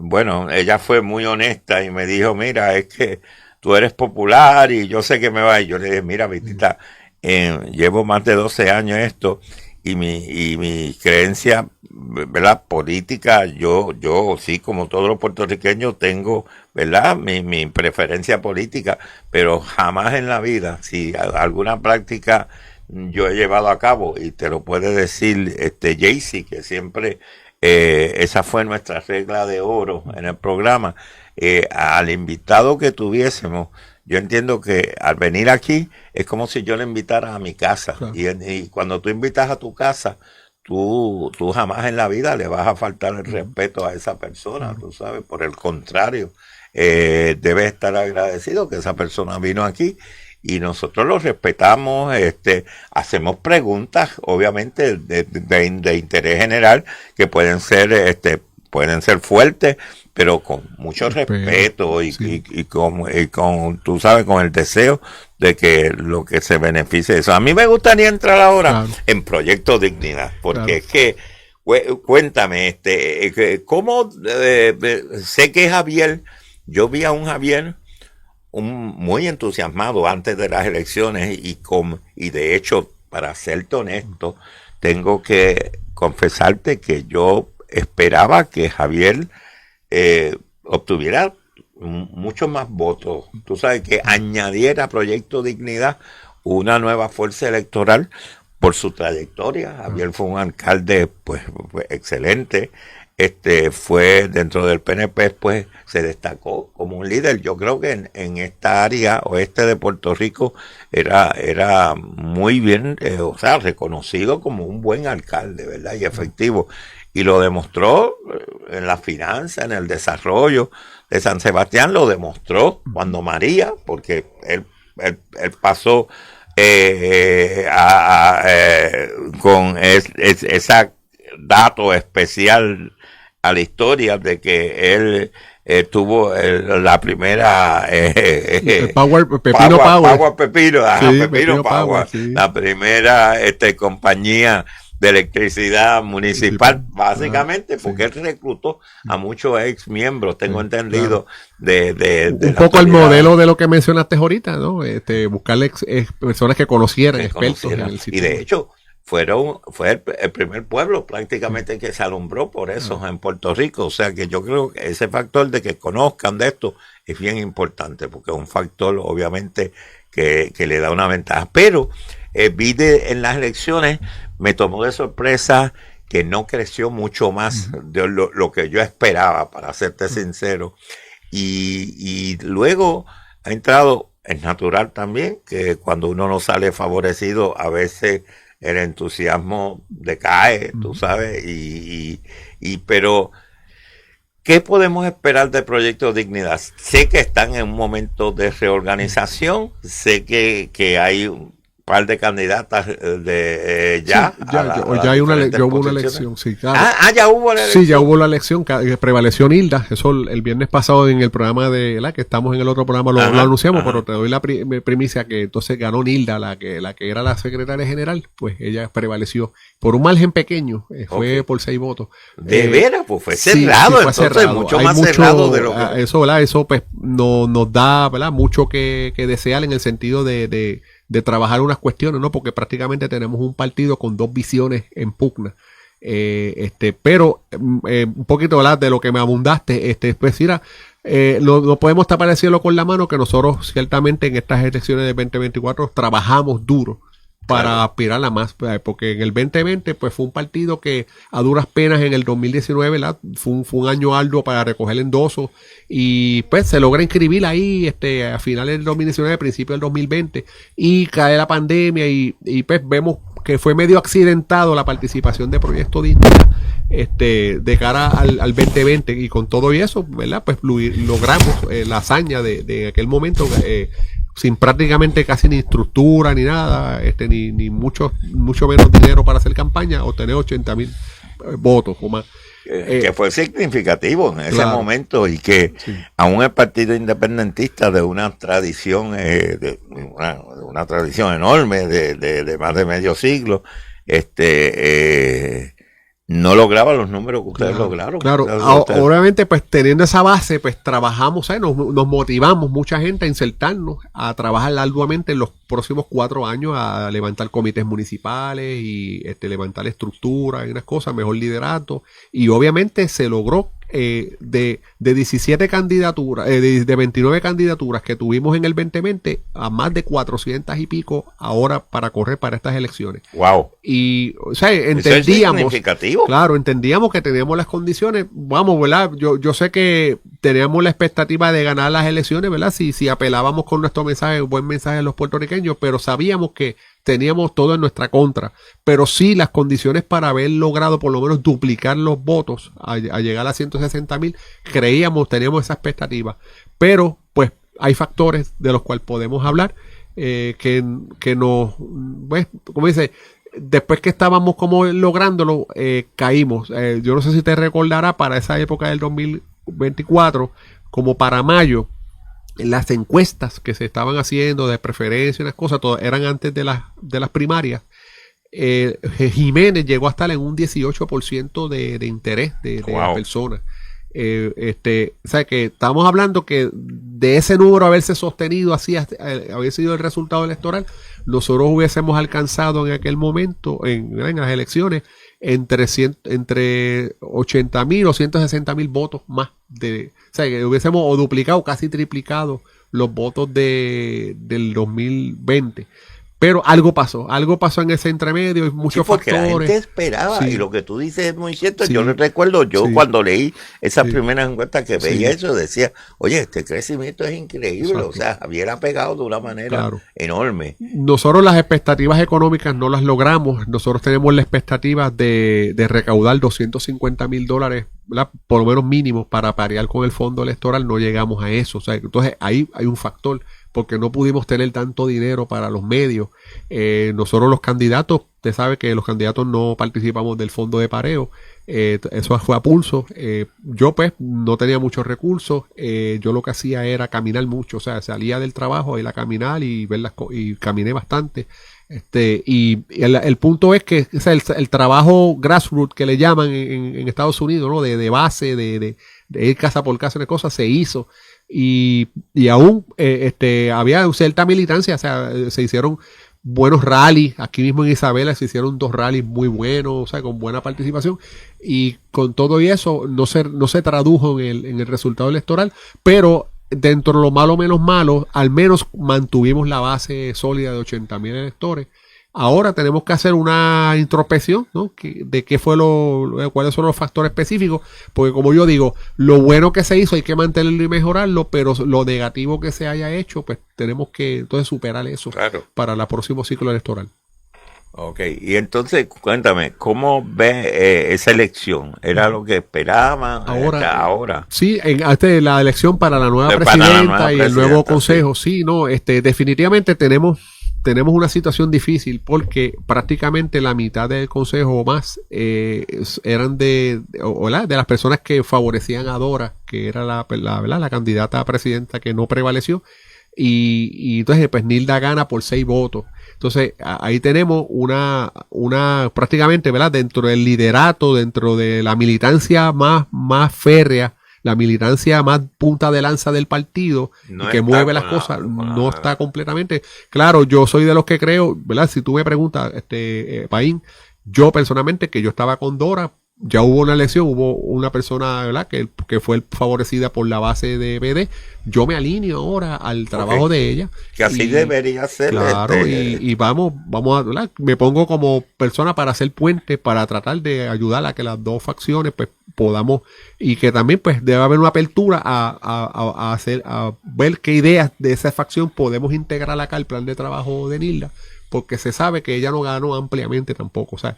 ella fue muy honesta y me dijo, mira, es que tú eres popular y yo sé que me va. Y yo le dije, mira, Vitita, llevo más de 12 años esto y mi creencia, ¿verdad? Política, yo sí, como todos los puertorriqueños, tengo, ¿verdad? Mi preferencia política, pero jamás en la vida, si alguna práctica yo he llevado a cabo, y te lo puede decir Jaycee, que siempre esa fue nuestra regla de oro en el programa, al invitado que tuviésemos, yo entiendo que al venir aquí es como si yo le invitara a mi casa. Claro. Y cuando tú invitas a tu casa, tú jamás en la vida le vas a faltar el respeto a esa persona, tú sabes. Por el contrario, debes estar agradecido que esa persona vino aquí y nosotros lo respetamos, hacemos preguntas, obviamente, de interés general, que pueden ser fuertes, pero con mucho respeto y con, tú sabes, con el deseo de que lo que se beneficie de eso. A mí me gustaría entrar ahora en Proyecto Dignidad, porque es que, cuéntame, ¿cómo sé que Javier, yo vi a un Javier muy entusiasmado antes de las elecciones y de hecho, para serte honesto, tengo que confesarte que yo esperaba que Javier obtuviera muchos más votos. Tú sabes, que añadiera a Proyecto Dignidad una nueva fuerza electoral por su trayectoria. Javier fue un alcalde pues excelente. Fue dentro del PNP, pues se destacó como un líder. Yo creo que en esta área oeste de Puerto Rico era muy bien, reconocido como un buen alcalde, ¿verdad? Y efectivo. Y lo demostró en la finanza, en el desarrollo de San Sebastián, lo demostró cuando María, porque él pasó con ese dato especial a la historia de que él tuvo la primera Pepino Power, sí. La primera compañía de electricidad municipal, básicamente, porque él reclutó a muchos ex miembros, tengo entendido, de un poco el modelo de lo que mencionaste ahorita, ¿no? Buscarle personas que conocieran, expertos en el sitio. Y de hecho, fue el primer pueblo prácticamente que se alumbró por eso en Puerto Rico. O sea que yo creo que ese factor de que conozcan de esto es bien importante, porque es un factor obviamente que le da una ventaja. Pero vi en las elecciones, me tomó de sorpresa que no creció mucho más de lo que yo esperaba, para serte sincero. Y luego ha entrado, es natural también, que cuando uno no sale favorecido, a veces el entusiasmo decae, tú sabes, pero ¿qué podemos esperar del Proyecto Dignidad? Sé que están en un momento de reorganización, sé que hay un par de candidatas ya hubo una elección, sí, claro. Ya hubo la elección. Sí, ya hubo la elección, prevaleció Nilda. Eso el viernes pasado en el programa que estamos en el otro programa lo anunciamos, pero te doy la primicia que entonces ganó Nilda, la que era la secretaria general, pues ella prevaleció por un margen pequeño, fue por 6 votos. De veras, pues fue cerrado, sí, fue cerrado. Mucho más cerrado de lo que... Eso, ¿verdad? Eso pues nos da, ¿verdad?, mucho que desear en el sentido de trabajar unas cuestiones, ¿no? Porque prácticamente tenemos un partido con 2 visiones en pugna. Pero un poquito, ¿verdad?, de lo que me abundaste, pues mira, no podemos tapar el cielo con la mano, que nosotros ciertamente en estas elecciones de 2024 trabajamos duro para aspirar a más, porque en el 2020 pues fue un partido que a duras penas en el 2019, ¿verdad?, fue un año arduo para recoger endosos, y pues se logra inscribir ahí a finales del 2019, principios del 2020, y cae la pandemia y pues vemos que fue medio accidentado la participación de Proyecto Dignidad de cara al 2020, y con todo y eso, ¿verdad?, pues logramos la hazaña de aquel momento, sin prácticamente casi ni estructura ni nada, ni mucho menos dinero para hacer campaña, obtener 80,000 votos o más. Que fue significativo en ese momento, y que aún el Partido Independentista, de una tradición una tradición enorme de más de medio siglo, no lograba los números que ustedes lograron. Claro, obviamente pues teniendo esa base pues trabajamos, nos motivamos mucha gente a insertarnos, a trabajar arduamente en los próximos 4 años, a levantar comités municipales y levantar estructuras y unas cosas, mejor liderato, y obviamente se logró de 17 candidaturas, de 29 candidaturas que tuvimos en el 2020 a más de 400 y pico ahora para correr para estas elecciones. Wow. Y o sea, entendíamos, ¿eso es significativo? Claro, entendíamos que teníamos las condiciones, vamos, ¿verdad? Yo sé que teníamos la expectativa de ganar las elecciones, ¿verdad? Si apelábamos con nuestro mensaje, buen mensaje a los puertorriqueños, pero sabíamos que teníamos todo en nuestra contra, pero sí las condiciones para haber logrado por lo menos duplicar los votos a llegar a 160,000, teníamos esa expectativa, pero pues hay factores de los cuales podemos hablar que nos, pues, como dice, después que estábamos como lográndolo, caímos. Yo no sé si te recordará, para esa época del 2024, como para mayo, las encuestas que se estaban haciendo de preferencia y unas cosas, todas eran antes de las primarias. Jiménez llegó a estar en un 18% de interés de las personas. O sea que estamos hablando que de ese número haberse sostenido así, había sido el resultado electoral, nosotros hubiésemos alcanzado en aquel momento, en las elecciones, entre 80,000 o 160,000 votos más. O sea, que hubiésemos o duplicado, casi triplicado los votos del 2020. Pero algo pasó en ese entremedio, y muchos porque factores. la gente esperaba, y lo que tú dices es muy cierto. Yo no recuerdo, cuando leí esas primeras encuestas que veía eso, decía, oye, este crecimiento es increíble. Exacto. O sea, Javier ha pegado de una manera enorme. Nosotros las expectativas económicas no las logramos. Nosotros tenemos la expectativa de recaudar $250,000, ¿verdad? Por lo menos mínimos, para parear con el fondo electoral. No llegamos a eso. O sea, entonces ahí hay un factor, porque no pudimos tener tanto dinero para los medios. Nosotros los candidatos, usted sabe que los candidatos no participamos del fondo de pareo, eso fue a pulso. Yo pues no tenía muchos recursos, yo lo que hacía era caminar mucho, o sea, salía del trabajo a ir a caminar y ver y caminé bastante. Y el punto es que, o sea, el trabajo grassroots que le llaman en Estados Unidos, ¿no? De base, de ir casa por casa, de cosas, se hizo. Y aún había cierta militancia, o sea, se hicieron buenos rallies, aquí mismo en Isabela se hicieron 2 rallies muy buenos, o sea, con buena participación, y con todo y eso no se tradujo en el resultado electoral, pero dentro de lo malo menos malo, al menos mantuvimos la base sólida de 80,000 electores. Ahora tenemos que hacer una introspección, ¿no? De qué fue cuáles son los factores específicos, porque como yo digo, lo bueno que se hizo hay que mantenerlo y mejorarlo, pero lo negativo que se haya hecho, pues tenemos que entonces superar eso para el próximo ciclo electoral. Ok, y entonces cuéntame, ¿cómo ve esa elección? ¿Era lo que esperaban ahora? Sí, la elección para la nueva presidenta y el nuevo consejo, sí, no, definitivamente tenemos una situación difícil, porque prácticamente la mitad del consejo o más eran de las personas que favorecían a Dora, que era la candidata a presidenta que no prevaleció, y entonces pues Nilda gana por 6 votos. Entonces ahí tenemos una prácticamente, ¿verdad? Dentro del liderato, dentro de la militancia más férrea, la militancia más punta de lanza del partido, que mueve las cosas, no está completamente. Claro, yo soy de los que creo, ¿verdad? Si tú me preguntas, Paín, yo personalmente, que yo estaba con Dora, ya hubo una elección, hubo una persona, ¿verdad?, que fue favorecida por la base de BD. Yo me alineo ahora al trabajo de ella. Que así debería ser. Claro, y vamos a, ¿verdad?, me pongo como persona para hacer puente, para tratar de ayudar a que las dos facciones pues podamos, y que también pues debe haber una apertura a ver qué ideas de esa facción podemos integrar acá al plan de trabajo de Nilda, porque se sabe que ella no ganó ampliamente tampoco. O sea,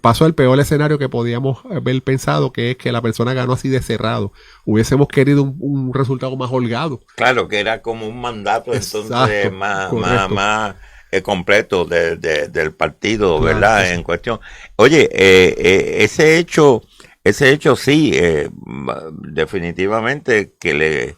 pasó el peor escenario que podíamos haber pensado, que es que la persona ganó así de cerrado. Hubiésemos querido un resultado más holgado. Claro, que era como un mandato. Exacto, entonces más completo del partido, claro, ¿verdad? En cuestión. Oye, ese hecho sí, definitivamente que le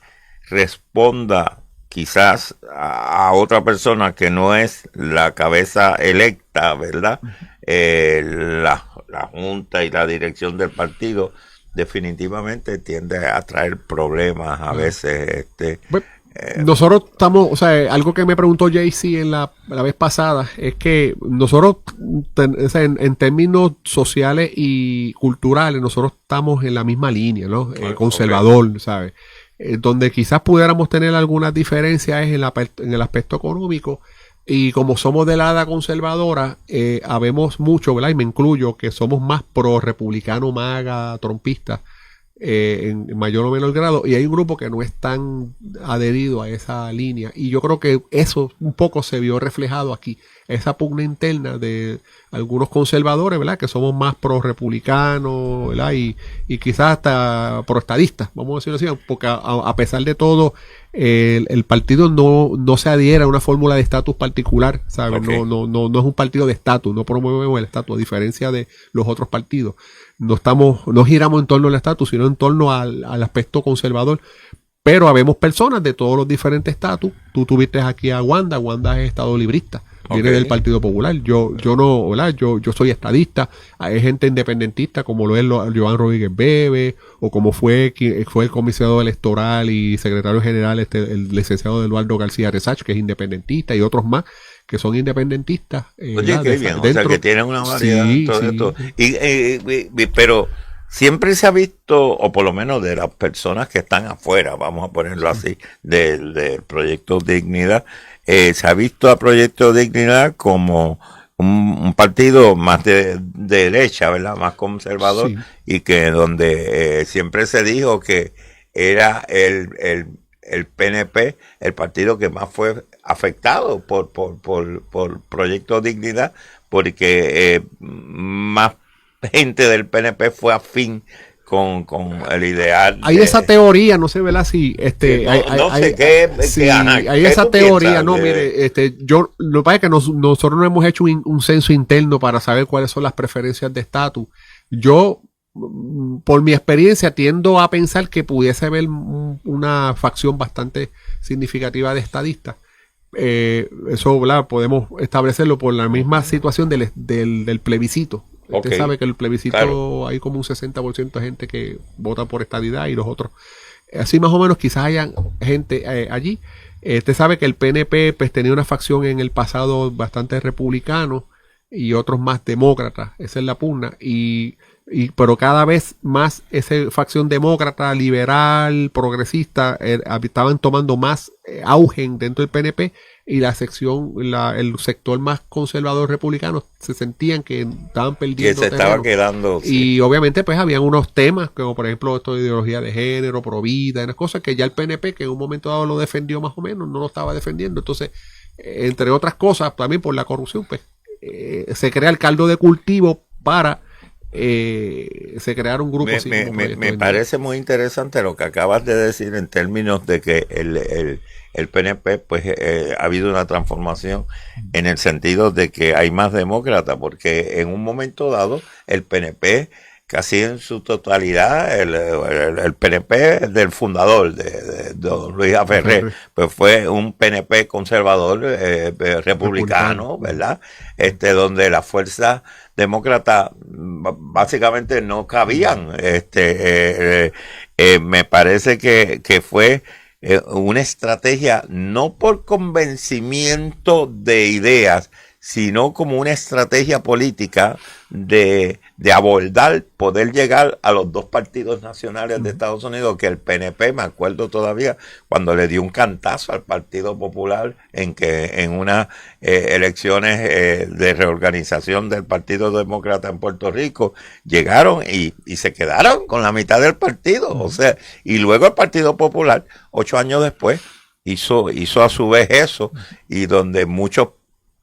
responda quizás a otra persona que no es la cabeza electa, ¿verdad? La junta y la dirección del partido definitivamente tiende a traer problemas a veces. Nosotros estamos, o sea, algo que me preguntó JC la vez pasada es que nosotros, en términos sociales y culturales, nosotros estamos en la misma línea, ¿no? Conservador, ¿sabes? Donde quizás pudiéramos tener algunas diferencias es en el aspecto económico, y como somos de la edad conservadora, habemos mucho, ¿verdad? Y me incluyo, que somos más pro republicano, maga, trompista, en mayor o menor grado, y hay un grupo que no es tan adherido a esa línea, y yo creo que eso un poco se vio reflejado aquí, esa pugna interna de algunos conservadores, ¿verdad? Que somos más pro republicanos, ¿verdad? Y quizás hasta pro estadistas, vamos a decirlo así, porque a pesar de todo el partido no se adhiere a una fórmula de estatus particular, ¿sabes? Okay. No es un partido de estatus, no promovemos el estatus, a diferencia de los otros partidos. No giramos en torno al estatus, sino en torno al aspecto conservador. Pero habemos personas de todos los diferentes estatus. Tú tuviste aquí a Wanda es estado librista, viene del Partido Popular. Yo no, ¿verdad? Yo soy estadista. Hay gente independentista, como lo es Joan Rodríguez Bebe, o como fue el comisionado electoral y secretario general el licenciado Eduardo García Resach, que es independentista, y otros más que son independentistas. Oye, qué bien, o sea que tienen una variedad de todo. Pero siempre se ha visto, o por lo menos de las personas que están afuera, vamos a ponerlo así, del Proyecto Dignidad, se ha visto a Proyecto Dignidad como un partido más de derecha, ¿verdad? Más conservador, y que donde siempre se dijo que era el PNP el partido que más fue afectado por Proyecto Dignidad, porque más gente del PNP fue afín con el ideal. Hay esa teoría, no sé, ¿verdad? Sí, hay esa teoría, no, mire, yo, lo que pasa es que nosotros no hemos hecho un censo interno para saber cuáles son las preferencias de estatus. Yo, por mi experiencia, tiendo a pensar que pudiese haber una facción bastante significativa de estadistas. Eso, ¿verdad? Podemos establecerlo por la misma situación del plebiscito. Usted sabe que el plebiscito hay como un 60% de gente que vota por estadidad y los otros. Así más o menos quizás hayan gente allí. Usted sabe que el PNP pues tenía una facción en el pasado bastante republicano y otros más demócratas. Esa es la pugna. Pero cada vez más esa facción demócrata, liberal, progresista, estaban tomando más auge dentro del PNP, y el sector más conservador republicano se sentían que estaban perdiendo terreno. Estaba quedando. Y obviamente pues habían unos temas, como por ejemplo esto de ideología de género, pro vida, unas cosas que ya el PNP, que en un momento dado lo defendió más o menos, no lo estaba defendiendo. Entonces, entre otras cosas, también por la corrupción, pues se crea el caldo de cultivo para se crear un grupo así. Me parece muy interesante lo que acabas de decir en términos de que el PNP pues ha habido una transformación en el sentido de que hay más demócratas, porque en un momento dado el PNP casi en su totalidad, el PNP del fundador de don Luis Aferré, pues fue un PNP conservador republicano, ¿verdad? Donde las fuerzas demócratas básicamente no cabían. Me parece que fue una estrategia no por convencimiento de ideas, sino como una estrategia política de abordar, poder llegar a los dos partidos nacionales de Estados Unidos, que el PNP, me acuerdo todavía, cuando le dio un cantazo al Partido Popular en unas elecciones de reorganización del Partido Demócrata en Puerto Rico, llegaron y se quedaron con la mitad del partido. O sea, y luego el Partido Popular, 8 años después, hizo a su vez eso, y donde muchos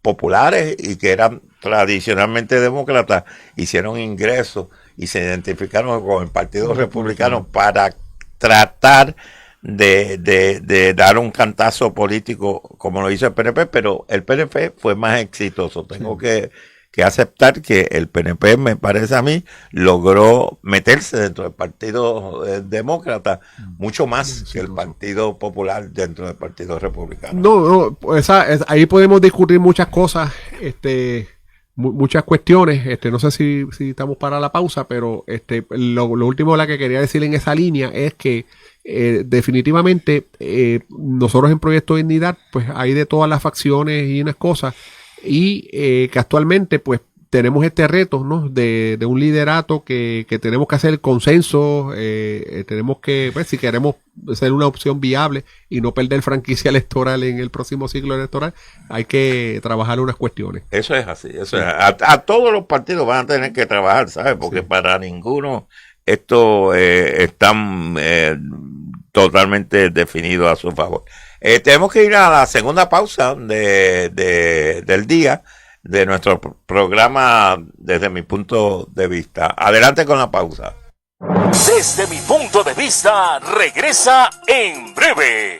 populares y que eran tradicionalmente demócratas hicieron ingresos y se identificaron con el Partido Republicano para tratar de dar un cantazo político como lo hizo el PNP, pero el PNP fue más exitoso. Tengo que que aceptar que el PNP, me parece a mí, logró meterse dentro del Partido Demócrata mucho más que el Partido Popular dentro del Partido Republicano. Ahí podemos discutir muchas cosas, muchas cuestiones. No sé si estamos para la pausa, pero lo último que quería decir en esa línea es que definitivamente nosotros en Proyecto Dignidad pues hay de todas las facciones y unas cosas, y que actualmente pues tenemos este reto, ¿no? de un liderato que tenemos que hacer el consenso, tenemos que, pues, si queremos ser una opción viable y no perder franquicia electoral en el próximo ciclo electoral, hay que trabajar unas cuestiones. Eso es así, eso es. A todos los partidos van a tener que trabajar, ¿sabes? Porque para ninguno esto está totalmente definido a su favor. Tenemos que ir a la segunda pausa del día de nuestro programa Desde Mi Punto de Vista. Adelante con la pausa. Desde Mi Punto de Vista regresa en breve.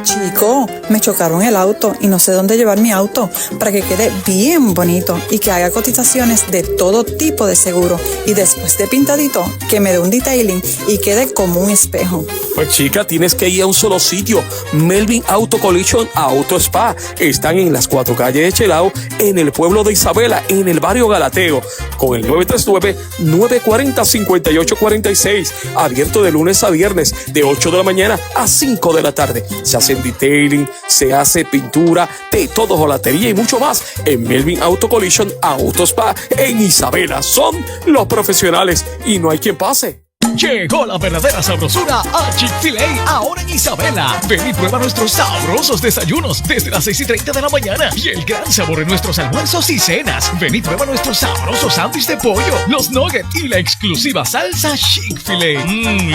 Chico, me chocaron el auto y no sé dónde llevar mi auto para que quede bien bonito y que haga cotizaciones de todo tipo de seguro, y después de pintadito, que me dé un detailing y quede como un espejo. Pues chica, tienes que ir a un solo sitio, Melvin Auto Collision Auto Spa. Están en las 4 calles de Chelao, en el pueblo de Isabela, en el barrio Galateo, con el 939-940-5846, abierto de lunes a viernes, de 8 de la mañana a 5 de la tarde. Se hacen detailing, se hace pintura, de todo, jolatería y mucho más en Melvin Auto Collision Auto Spa en Isabela. Son los profesionales y no hay quien pase. Llegó la verdadera sabrosura a Chick-fil-A, ahora en Isabela. Ven y prueba nuestros sabrosos desayunos desde las 6:30 de la mañana y el gran sabor en nuestros almuerzos y cenas. Ven y prueba nuestros sabrosos sándwiches de pollo, los nuggets y la exclusiva salsa Chick-fil-A.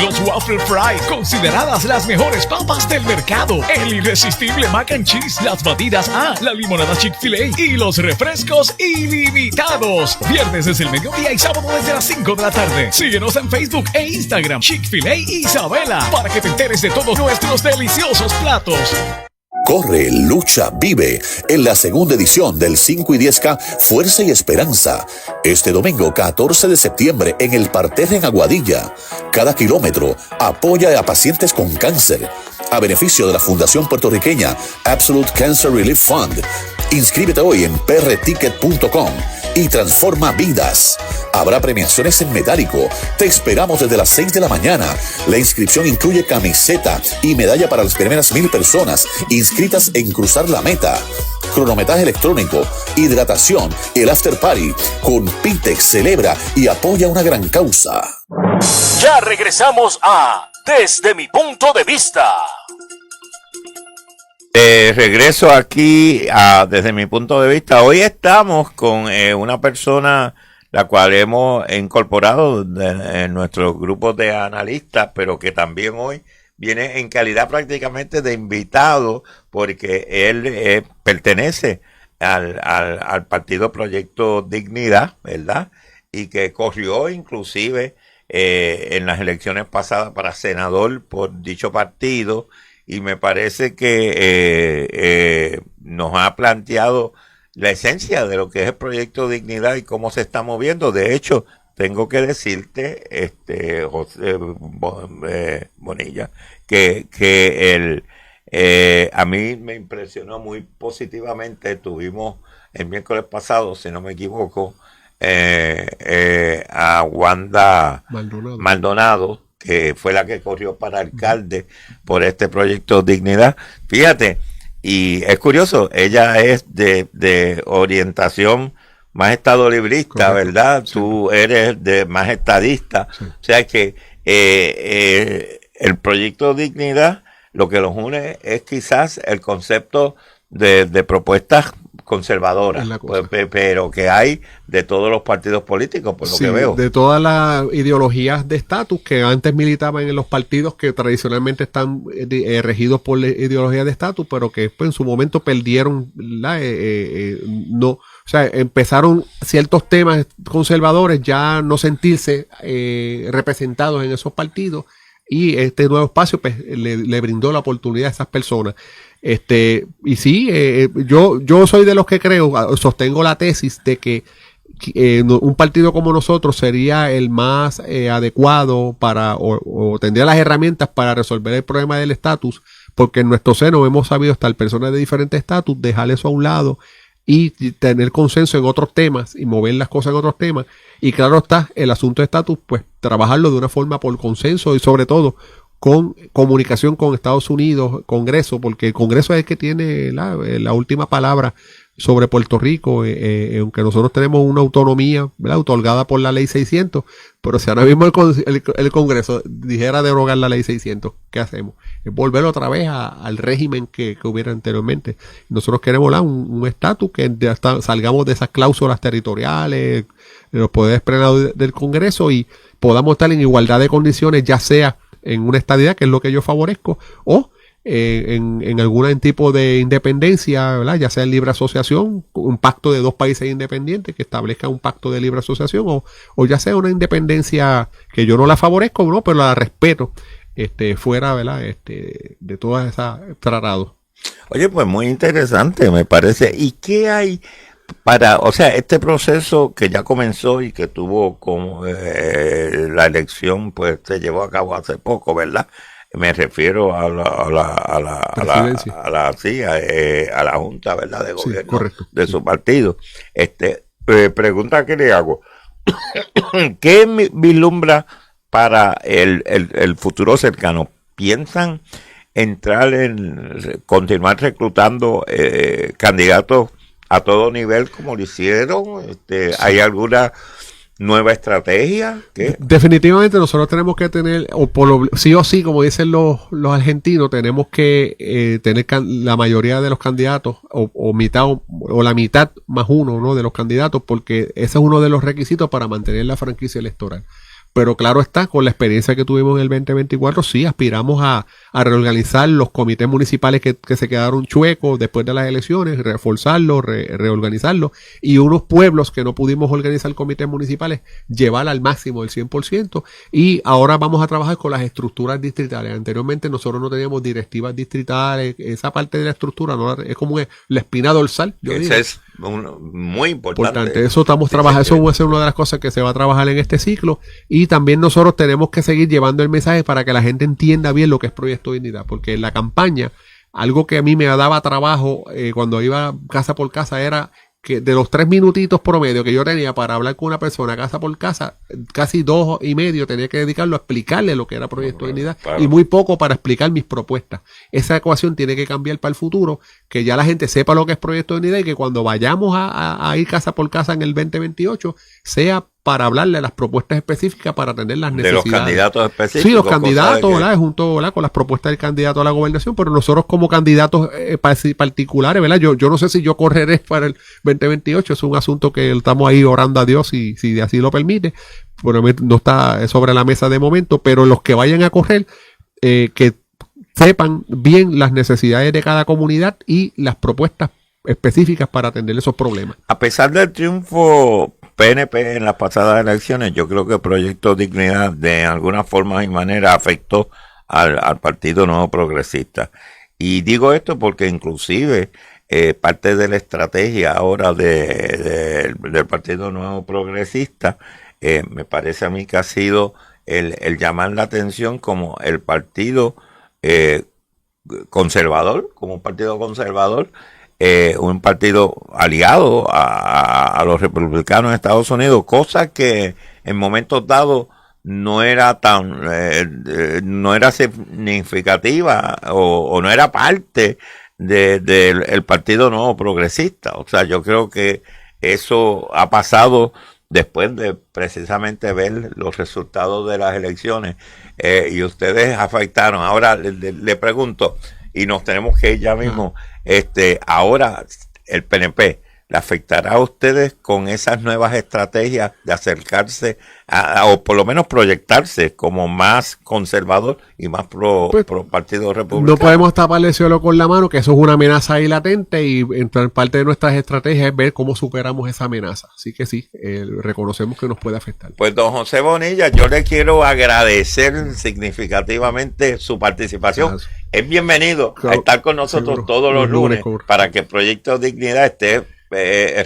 Los waffle fry, consideradas las mejores papas del mercado. El irresistible mac and cheese, las batidas la limonada Chick-fil-A y los refrescos ilimitados. Viernes desde el mediodía y sábado desde las 5 de la tarde. Síguenos en Facebook e Instagram, Chick-fil-A Isabela, para que te enteres de todos nuestros deliciosos platos. Corre, lucha, vive en la segunda edición del 5 y 10K Fuerza y Esperanza. Este domingo 14 de septiembre en el Parterre en Aguadilla. Cada kilómetro apoya a pacientes con cáncer. A beneficio de la Fundación Puertorriqueña Absolute Cancer Relief Fund. Inscríbete hoy en prticket.com y transforma vidas. Habrá premiaciones en metálico. Te esperamos desde las 6 de la mañana. La inscripción incluye camiseta y medalla para las primeras 1,000 personas inscritas en Cruzar la Meta. Cronometraje electrónico, hidratación, el after party. Con Pitex celebra y apoya una gran causa. Ya regresamos a Desde Mi Punto de Vista. Regreso aquí Desde Mi Punto de Vista. Hoy estamos con una persona la cual hemos incorporado en nuestro grupo de analistas, pero que también hoy viene en calidad prácticamente de invitado, porque él pertenece al partido Proyecto Dignidad, ¿verdad? Y que corrió inclusive en las elecciones pasadas para senador por dicho partido, y me parece que nos ha planteado la esencia de lo que es el Proyecto Dignidad y cómo se está moviendo. De hecho, tengo que decirte, José Bonilla, que a mí me impresionó muy positivamente. Tuvimos el miércoles pasado, si no me equivoco, a Wanda Maldonado, que fue la que corrió para alcalde por este Proyecto Dignidad. Fíjate, y es curioso, ella es de orientación más estadolibrista, correcto, ¿verdad? Sí. Tú eres más estadista. Sí. O sea que el Proyecto Dignidad, lo que los une es quizás el concepto de propuestas conservadoras, pero que hay de todos los partidos políticos, por lo que veo. De todas las ideologías de estatus que antes militaban en los partidos que tradicionalmente están regidos por la ideología de estatus, pero que después en su momento perdieron no, o sea, empezaron ciertos temas conservadores ya no sentirse representados en esos partidos, y este nuevo espacio pues, le brindó la oportunidad a esas personas. Y sí, yo soy de los que creo, sostengo la tesis de que un partido como nosotros sería el más adecuado para o tendría las herramientas para resolver el problema del estatus, porque en nuestro seno hemos sabido estar personas de diferentes estatus, dejar eso a un lado y tener consenso en otros temas y mover las cosas en otros temas. Y claro está, el asunto de estatus, pues trabajarlo de una forma por consenso y sobre todo con comunicación con Estados Unidos, Congreso, porque el Congreso es el que tiene la última palabra sobre Puerto Rico, aunque nosotros tenemos una autonomía, ¿verdad?, otorgada por la ley 600, pero si ahora mismo el Congreso dijera derogar la ley 600, ¿qué hacemos? Es volver otra vez al régimen que hubiera anteriormente. Nosotros queremos un estatus que salgamos de esas cláusulas territoriales, de los poderes plenos del Congreso y podamos estar en igualdad de condiciones, ya sea en una estadidad, que es lo que yo favorezco, o en algún tipo de independencia, ¿verdad?, ya sea en libre asociación, un pacto de dos países independientes que establezca un pacto de libre asociación, o ya sea una independencia que yo no la favorezco, ¿no?, pero la respeto, fuera, ¿verdad?, de todas esas tratados. Oye, pues muy interesante, me parece. ¿Y qué hay o sea, este proceso que ya comenzó y que tuvo como la elección, pues se llevó a cabo hace poco, ¿verdad? Me refiero a la Junta, ¿verdad?, de Gobierno, sí, de su partido. Pregunta que le hago. ¿Qué vislumbra para el futuro cercano? ¿Piensan continuar reclutando candidatos a todo nivel como lo hicieron? ¿Hay alguna nueva estrategia? ¿Qué? Definitivamente nosotros tenemos que tener, sí o sí, como dicen los argentinos, tenemos que tener la mayoría de los candidatos o mitad o la mitad más uno, ¿no?, de los candidatos, porque ese es uno de los requisitos para mantener la franquicia electoral. Pero claro está, con la experiencia que tuvimos en el 2024, sí aspiramos a reorganizar los comités municipales que se quedaron chuecos después de las elecciones, reforzarlos, reorganizarlos, y unos pueblos que no pudimos organizar comités municipales, llevar al máximo el 100%, y ahora vamos a trabajar con las estructuras distritales. Anteriormente nosotros no teníamos directivas distritales, esa parte de la estructura no es como la espina dorsal. Ese es muy importante. Eso estamos trabajando, eso va a ser una de las cosas que se va a trabajar en este ciclo, y también nosotros tenemos que seguir llevando el mensaje para que la gente entienda bien lo que es Proyecto Dignidad, porque en la campaña, algo que a mí me daba trabajo cuando iba casa por casa era que de los 3 minutitos promedio que yo tenía para hablar con una persona casa por casa, casi 2.5 tenía que dedicarlo a explicarle lo que era Proyecto Dignidad, claro, y muy poco para explicar mis propuestas. Esa ecuación tiene que cambiar para el futuro, que ya la gente sepa lo que es Proyecto Dignidad y que cuando vayamos a ir casa por casa en el 2028 sea para hablarle de las propuestas específicas para atender las necesidades. De los candidatos específicos. Sí, los candidatos, ¿verdad?, junto, ¿verdad?, con las propuestas del candidato a la gobernación, pero nosotros como candidatos particulares, ¿verdad? Yo no sé si yo correré para el 2028, es un asunto que estamos ahí orando a Dios si así lo permite, bueno, no está sobre la mesa de momento, pero los que vayan a correr, que sepan bien las necesidades de cada comunidad y las propuestas específicas para atender esos problemas. A pesar del triunfo PNP en las pasadas elecciones, yo creo que Proyecto Dignidad de alguna forma y manera afectó al Partido Nuevo Progresista. Y digo esto porque inclusive parte de la estrategia ahora del Partido Nuevo Progresista, me parece a mí que ha sido el llamar la atención como el partido conservador, como un partido conservador, un partido aliado a los republicanos de Estados Unidos, cosa que en momentos dados no era no era significativa o no era parte del Partido Nuevo Progresista. O sea, yo creo que eso ha pasado después de precisamente ver los resultados de las elecciones, y ustedes afectaron. Ahora le pregunto, y nos tenemos que ir ya mismo, ahora el PNP ¿le afectará a ustedes con esas nuevas estrategias de acercarse o por lo menos proyectarse como más conservador y más pro Partido Republicano? No podemos taparle el cielo con la mano, que eso es una amenaza ahí latente, y parte de nuestras estrategias es ver cómo superamos esa amenaza. Así que sí, reconocemos que nos puede afectar. Pues don José Bonilla, yo le quiero agradecer significativamente su participación. Gracias. Es bienvenido a estar con nosotros todos los lunes para que Proyecto Dignidad esté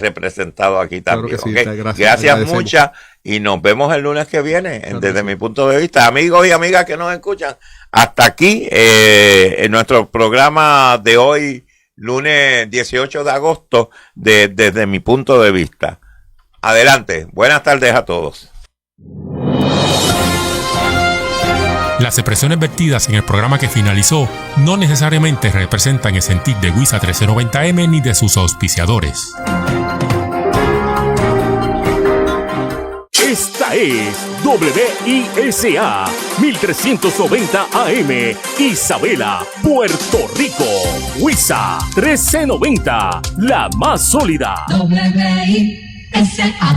representado aquí también. Claro que sí, ¿Okay? Gracias muchas y nos vemos el lunes que viene. Claro, desde mi punto de vista, amigos y amigas que nos escuchan, hasta aquí en nuestro programa de hoy, lunes 18 de agosto, desde mi punto de vista. Adelante, buenas tardes a todos. Las expresiones vertidas en el programa que finalizó no necesariamente representan el sentir de WISA 1390M ni de sus auspiciadores. Esta es WISA 1390 AM, Isabela, Puerto Rico. WISA 1390, la más sólida. WISA.